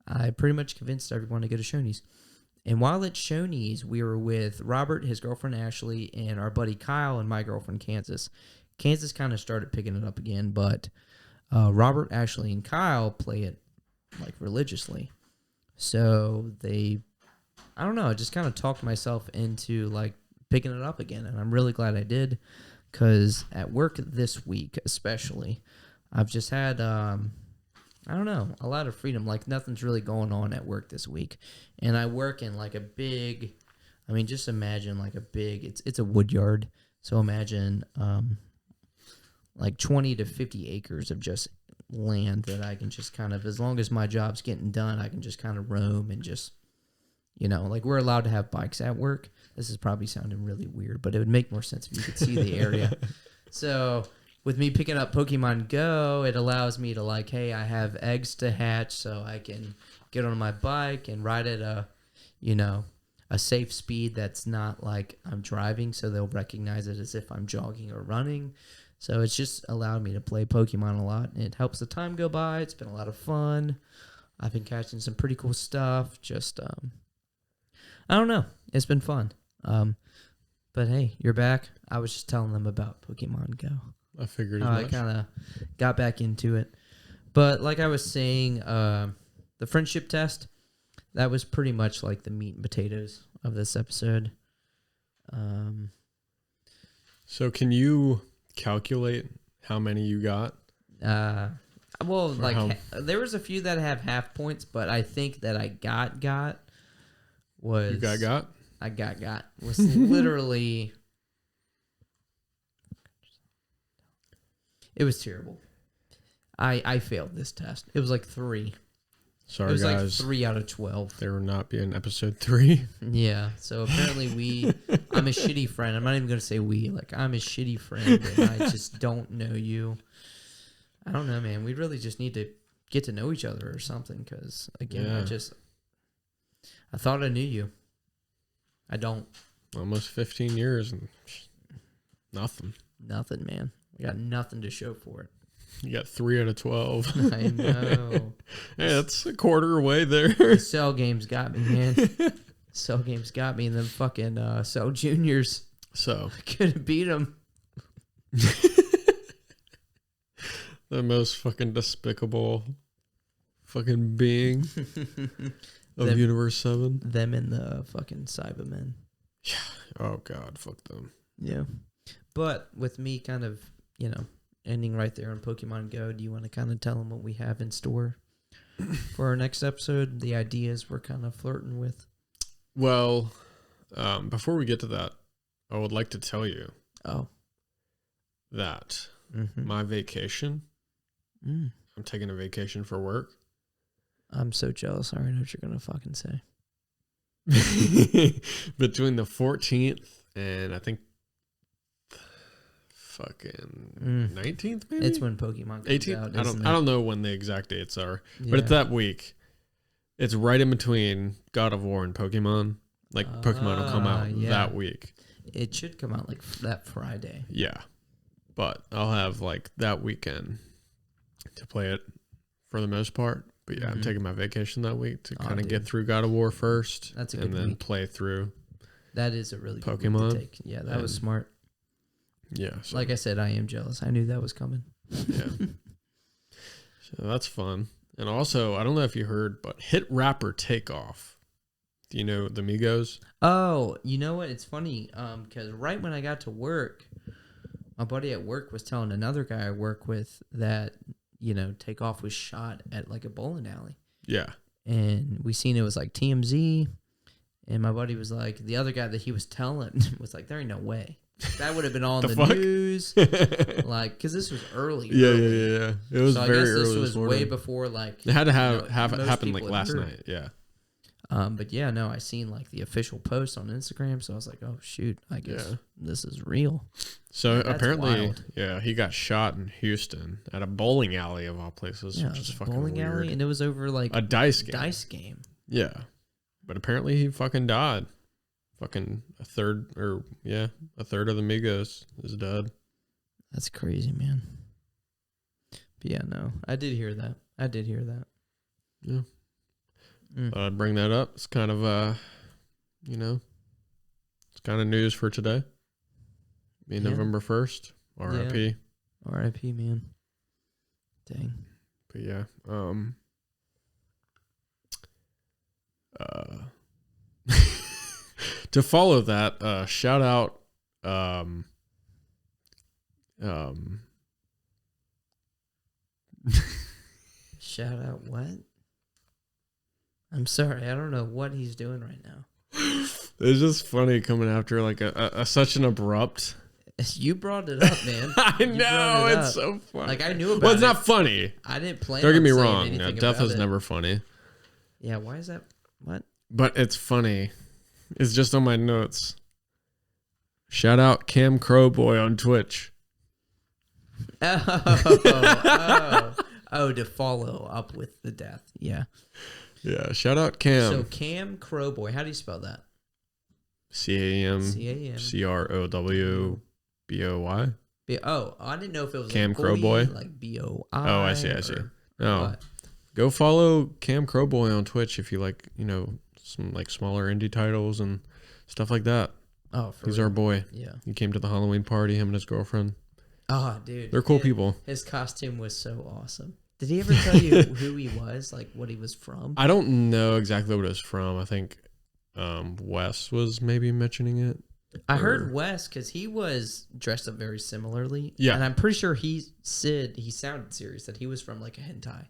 I pretty much convinced everyone to go to Shoney's. And while at Shoney's, we were with Robert, his girlfriend Ashley, and our buddy Kyle and my girlfriend Kansas. Kansas kind of started picking it up again, but Robert, Ashley, and Kyle play it like religiously. So I don't know, I just kind of talked myself into like picking it up again, and I'm really glad I did. Because at work this week, especially, I've just had I don't know, a lot of freedom. Like nothing's really going on at work this week, and I work in like a big. I mean, just imagine like a big. It's a wood yard, so imagine like 20 to 50 acres of just land that I can just kind of, as long as my job's getting done, I can just kind of roam and just, like we're allowed to have bikes at work. This is probably sounding really weird, but it would make more sense if you could see the area. So with me picking up Pokemon Go, it allows me to like, hey, I have eggs to hatch, so I can get on my bike and ride at a safe speed that's not like I'm driving, so they'll recognize it as if I'm jogging or running. So it's just allowed me to play Pokemon a lot. It helps the time go by. It's been a lot of fun. I've been catching some pretty cool stuff. Just, I don't know. It's been fun. But hey, you're back. I was just telling them about Pokemon Go. I figured as much. I kind of got back into it. But like I was saying, the friendship test, that was pretty much like the meat and potatoes of this episode. So can you calculate how many you got? Well, like there was a few that have half points, but I think that I got was you got I got was literally it was terrible. I failed this test. It was like 3. Sorry, it was guys. like 3 out of 12. There will not be an episode 3. Yeah. So apparently I'm a shitty friend. I'm not even going to say we. Like, I'm a shitty friend and I just don't know you. I don't know, man. We really just need to get to know each other or something because, again, Yeah. I thought I knew you. I don't. Almost 15 years and nothing. Nothing, man. I got nothing to show for it. You got 3 out of 12. I know. Hey, that's a quarter away there. The Cell games got me, man. Cell games got me, and then fucking Cell Juniors. So Couldn't beat them. the most fucking despicable fucking being of Universe 7. Them and the fucking Cybermen. Yeah. Oh, God. Fuck them. Yeah. But with me kind of, ending right there on Pokemon Go, do you want to kind of tell them what we have in store for our next episode? The ideas we're kind of flirting with. Well, before we get to that, I would like to tell you that my vacation, I'm taking a vacation for work. I'm so jealous. I already know what you're going to fucking say. Between the 14th and I think fucking 19th, maybe? It's when Pokemon comes 18th? out. I don't know when the exact dates are, Yeah. but it's that week. It's right in between God of War and Pokemon. Like Pokemon will come out that week. It should come out like that Friday. Yeah. But I'll have like that weekend to play it for the most part. But yeah, I'm taking my vacation that week to kind of get through God of War first. That's a good and then week. play through. That is a really good Pokemon. week to take. Yeah, that was smart. Yeah. So, Like I said, I am jealous. I knew that was coming. yeah. So that's fun. And also, I don't know if you heard, but Hit Rapper Takeoff. Do you know the Migos? Oh, you know what? It's funny because right when I got to work, my buddy at work was telling another guy I work with that, Takeoff was shot at like a bowling alley. Yeah. And we seen it was like TMZ. And my buddy was like, the other guy that he was telling was like, there ain't no way. That would have been all in the news. Like, because this was early. Yeah. It was so very I guess early. this was morning. way before, like. It had to most happen like people had last heard. night. Yeah. But yeah, no, I seen like the official post on Instagram, so I was like, oh shoot, I guess this is real. So That's apparently, wild. he got shot in Houston at a bowling alley of all places, Yeah, which is it was a fucking bowling weird. alley, and it was over like A dice game. game. Yeah. But apparently he fucking died. Fucking a third of the Migos is dead. That's crazy, man. But yeah, no, I did hear that. Yeah. Thought I'd bring that up. It's kind of it's kind of news for today. Being November 1st. R.I.P. R.I.P. man. Dang. But yeah. To follow that, shout out Shout out what? I'm sorry, I don't know what he's doing right now. It's just funny coming after like a such an abrupt. You brought it up, man. I know, it's so funny. Like, I knew about it. Well, it's not funny. I didn't plan. Don't get on me saying wrong. anything Death about is it. never funny. Yeah, why is that? What? But it's funny. It's just on my notes. Shout out Cam Crowboy on Twitch. Oh, to follow up with the death. Yeah. Yeah, shout out Cam. So Cam Crowboy, how do you spell that? CAM CROWBOY. Oh, I didn't know if it was Cam like Crowboy, like BOI. Oh, I see. No, what? go follow Cam Crowboy on Twitch if you like, some like smaller indie titles and stuff like that. Oh, He's our boy. Yeah. He came to the Halloween party, him and his girlfriend. Oh, dude. They're cool people. His costume was so awesome. Did he ever tell you who he was, like what he was from? I don't know exactly what it's from. I think Wes was maybe mentioning it. I heard Wes because he was dressed up very similarly. Yeah. And I'm pretty sure he sounded serious that he was from like a hentai.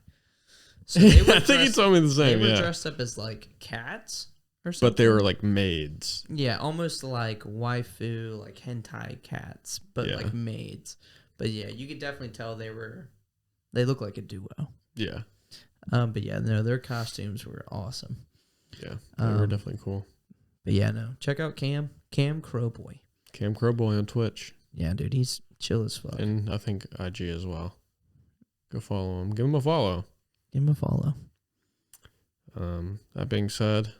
So they were I think he told me the same. They were dressed up as like cats or something. But they were like maids. Yeah, almost like waifu, like hentai cats, but like maids. But yeah, you could definitely tell they look like a duo. Yeah. But yeah, no, their costumes were awesome. Yeah, they were definitely cool. But yeah, no, check out Cam Crowboy. Cam Crowboy on Twitch. Yeah, dude, he's chill as fuck. And I think IG as well. Go follow him. Give him a follow. Give him a follow. That being said,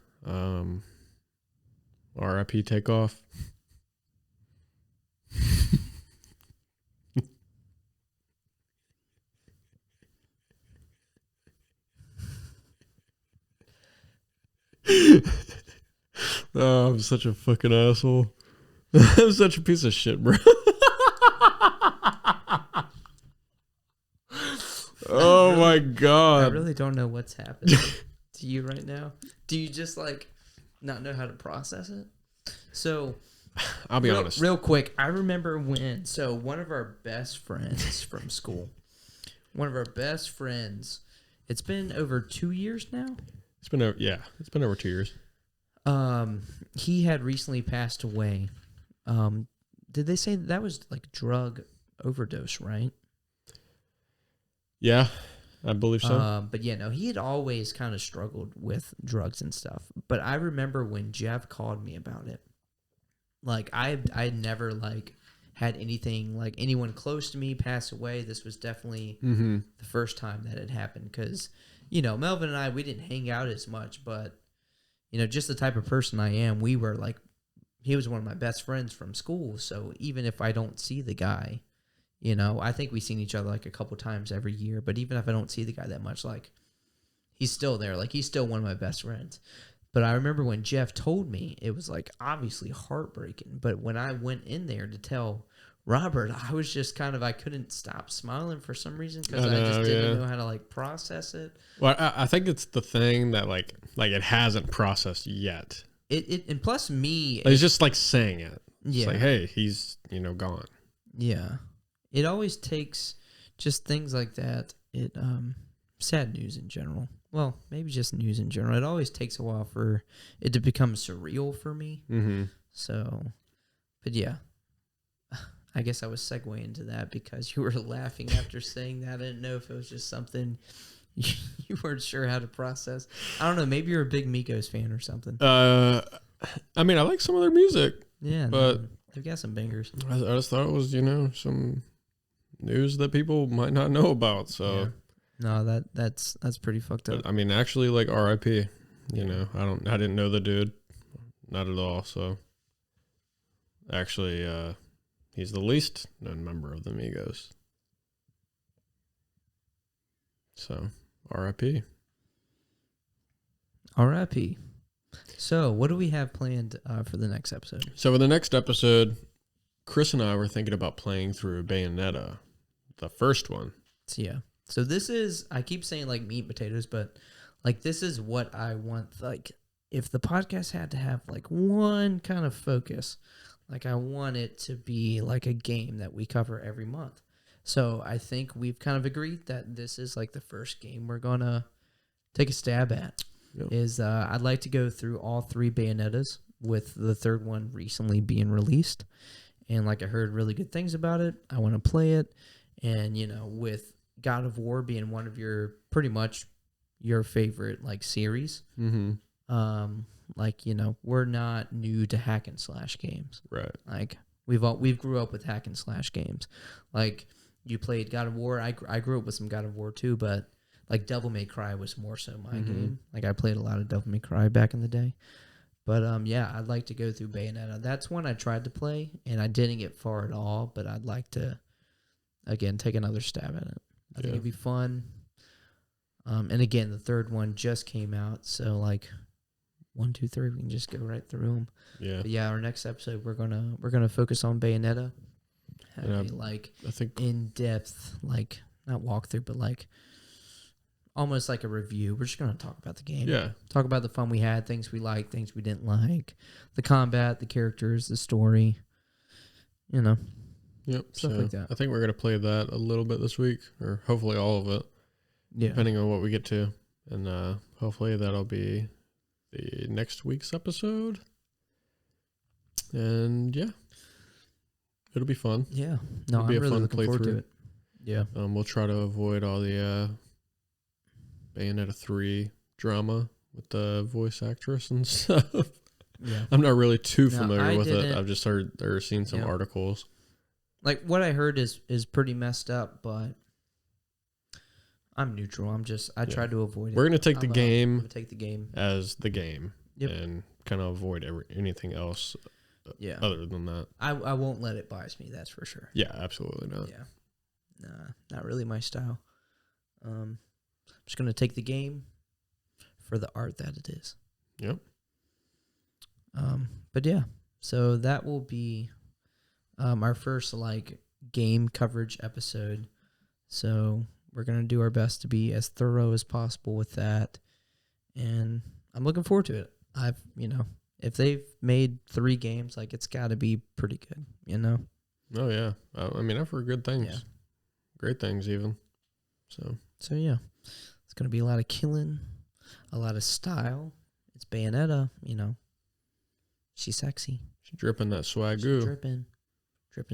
RIP Takeoff. Oh, I'm such a fucking asshole. I'm such a piece of shit, bro. Oh my god. I really don't know what's happening to you right now. Do you just like not know how to process it? So I'll be honest. Real quick, I remember when one of our best friends from school, it's been over 2 years now. It's been over 2 years. He had recently passed away. Did they say that was like drug overdose, right? Yeah, I believe so. But yeah, no, he had always kind of struggled with drugs and stuff. But I remember when Jeff called me about it. Like I'd never like had anything like anyone close to me pass away. This was definitely the first time that had happened because, Melvin and I, we didn't hang out as much, but just the type of person I am, we were like, he was one of my best friends from school. So even if I don't see the guy, I think we've seen each other like a couple times every year, but even if I don't see the guy that much, like he's still there. Like he's still one of my best friends. But I remember when Jeff told me, it was like obviously heartbreaking. But when I went in there to tell Robert, I was just I couldn't stop smiling for some reason because I just didn't know how to like process it. Well, I think it's the thing that like it hasn't processed yet. And plus me, it's just like saying it. It's Yeah. like, hey, he's gone. Yeah. It always takes just things like that. Sad news in general. Well, maybe just news in general. It always takes a while for it to become surreal for me. Mm-hmm. So, but yeah, I guess I was segueing into that because you were laughing after saying that. I didn't know if it was just something you weren't sure how to process. I don't know. Maybe you're a big Migos fan or something. I mean, I like some of their music. Yeah, but they've got some bangers. I just thought it was, some news that people might not know about. So, yeah. No, that's pretty fucked up. But, I mean, actually, like R.I.P. I didn't know the dude, not at all. So, actually, he's the least known member of the Migos. So, R.I.P. R.I.P. So, what do we have planned for the next episode? So, for the next episode, Chris and I were thinking about playing through Bayonetta, the first one. Yeah. So this is, I keep saying like meat and potatoes, but like this is what I want. Like if the podcast had to have like one kind of focus, like I want it to be like a game that we cover every month. So I think we've kind of agreed that this is like the first game we're gonna take a stab at. Yep. I'd like to go through all 3 Bayonettas, with the third one recently being released. And like I heard really good things about it. I want to play it. And, with God of War being one of your pretty much your favorite like series, we're not new to hack and slash games. Right. Like we've grew up with hack and slash games. Like you played God of War. I grew up with some God of War too, but like Devil May Cry was more so my game. Like I played a lot of Devil May Cry back in the day. But I'd like to go through Bayonetta. That's one I tried to play and I didn't get far at all, but I'd like to again take another stab at it. I think it'd be fun. And again, the third one just came out, so like 1, 2, 3, we can just go right through them. Yeah. But our next episode we're gonna focus on Bayonetta. Have I think in depth, like not walkthrough, but like almost like a review. We're just gonna talk about the game. Yeah. Talk about the fun we had, things we liked, things we didn't like, the combat, the characters, the story. Yep. Stuff like that. I think we're gonna play that a little bit this week, or hopefully all of it. Yeah. Depending on what we get to, and hopefully that'll be the next week's episode. And it'll be fun. Yeah. No, I'm really looking forward to it. Yeah. We'll try to avoid all the Bayonetta 3 drama with the voice actress and stuff. Yeah. I'm not really too familiar with it. didn't- I've just heard or seen some articles. Like what I heard is pretty messed up, but I'm neutral. I try to avoid it. We're gonna take the game. I'm gonna take the game as the game. Yep. And kind of avoid anything else. Yeah. Other than that. I won't let it bias me. That's for sure. Yeah, absolutely not. Yeah. Nah, not really my style. I'm just gonna take the game for the art that it is. Yep. But so that will be our first like game coverage episode. So we're gonna do our best to be as thorough as possible with that, and I'm looking forward to it. If they've made 3 games, like it's got to be pretty good, Oh yeah. I mean, I've heard good things. Yeah. Great things even. So it's gonna be a lot of killing, a lot of style. It's Bayonetta, She's sexy. she's dripping that She's swagoo. dripping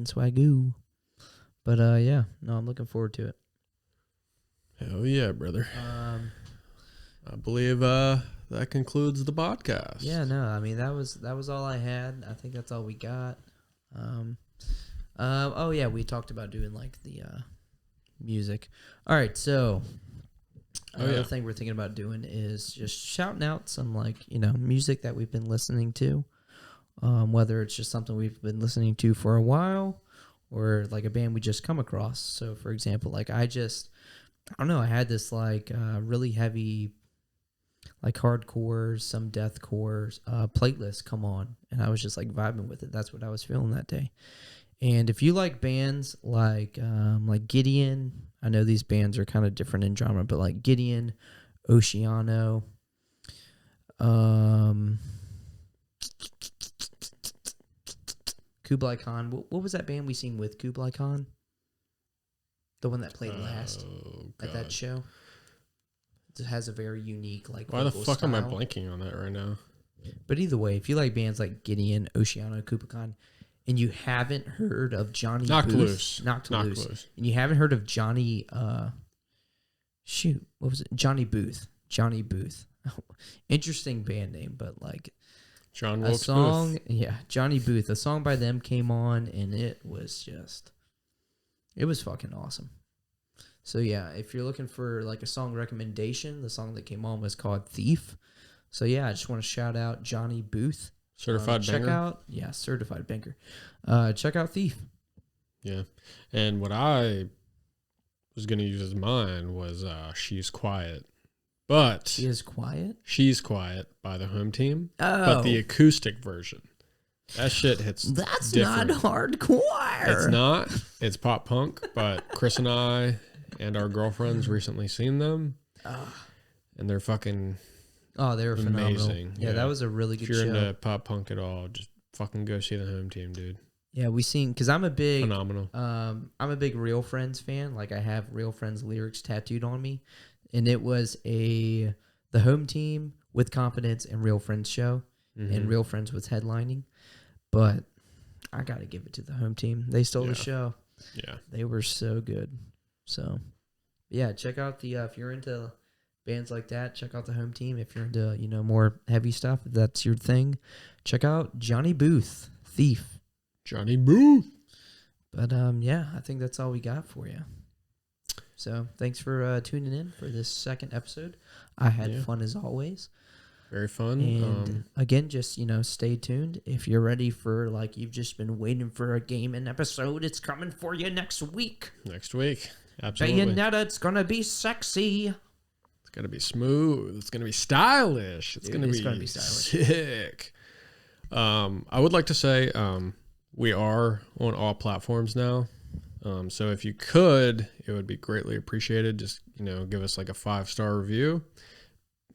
swagoo. But I'm looking forward to it. Hell yeah, brother. I believe that concludes the podcast. Yeah, no, I mean that was all I had. I think that's all we got. We talked about doing like the music. All right, so another thing we're thinking about doing is just shouting out some like music that we've been listening to, whether it's just something we've been listening to for a while or like a band we just come across. So for example, like I don't know, I had this like really heavy like hardcore, some deathcore playlist come on, and I was just like vibing with it. That's what I was feeling that day. And if you like bands like Gideon, I know these bands are kind of different in genre, but like Gideon, Oceano, Kublai Khan. What was that band we seen with Kublai Khan? The one that played last at that show. It has a very unique like. Why the fuck style. am I blanking on that right now? But either way, if you like bands like Gideon, Oceano, Kublai Khan, and you haven't heard of Johnny Knocked Booth, Loose, and you haven't heard of Johnny, what was it? Johnny Booth. Interesting band name, but like John a Wilkes song, Booth. Johnny Booth. A song by them came on, and it was fucking awesome. So if you're looking for like a song recommendation, the song that came on was called Thief. So I just want to shout out Johnny Booth. Certified banger. Certified banger. Check out Thief. Yeah. And what I was going to use as mine was She's Quiet. But She is quiet? She's Quiet by the Home Team. Oh. But the acoustic version. That shit hits That's different. not hardcore. It's not. It's pop punk. But Chris and I and our girlfriends recently seen them. And they're fucking... Oh, they were phenomenal. amazing. Yeah, that was a really good show. If you're show. into pop punk at all, just fucking go see the Home Team, dude. Yeah, we seen because I'm a big Phenomenal. I'm a big Real Friends fan. Like I have Real Friends lyrics tattooed on me, and it was the home team with Confidence and Real Friends show, and Real Friends was headlining. But I gotta give it to the home team. They stole the show. Yeah, they were so good. So yeah, check out the if you're into bands like that, check out the home team. If you're into more heavy stuff, if that's your thing, check out Johnny Booth, Thief. Johnny Booth. But yeah, I think that's all we got for you. So thanks for tuning in for this second episode. I had fun as always. Very fun. And again, just stay tuned. If you're ready for you've just been waiting for a gaming episode, it's coming for you next week. Next week, absolutely. Bayonetta, it's gonna be sexy. It's gonna be smooth. It's gonna be stylish. It's gonna be stylish. Sick. I would like to say we are on all platforms now. So if you could, it would be greatly appreciated. Just, give us like a 5-star review.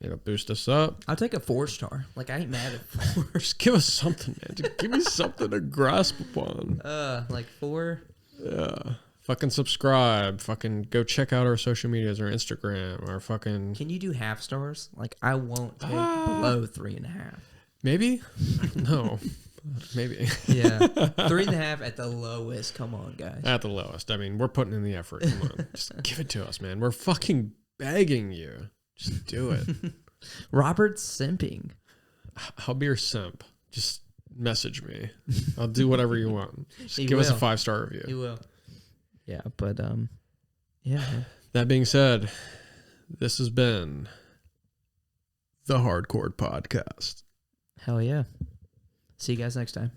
It'll boost us up. I'll take a 4-star. I ain't mad at 4. Just give us something, man. Just give me something to grasp upon. 4. Yeah. Fucking subscribe. Fucking go check out our social medias, our Instagram, our fucking... Can you do half stars? I won't take below 3.5. Maybe? I don't know. Maybe. Yeah. 3.5 at the lowest. Come on, guys. At the lowest. I mean, we're putting in the effort. Come on. Just give it to us, man. We're fucking begging you. Just do it. Robert's simping. I'll be your simp. Just message me. I'll do whatever you want. Just give us a 5-star review. He will. Yeah, but yeah. That being said, this has been the Hardcore Podcast. Hell yeah. See you guys next time.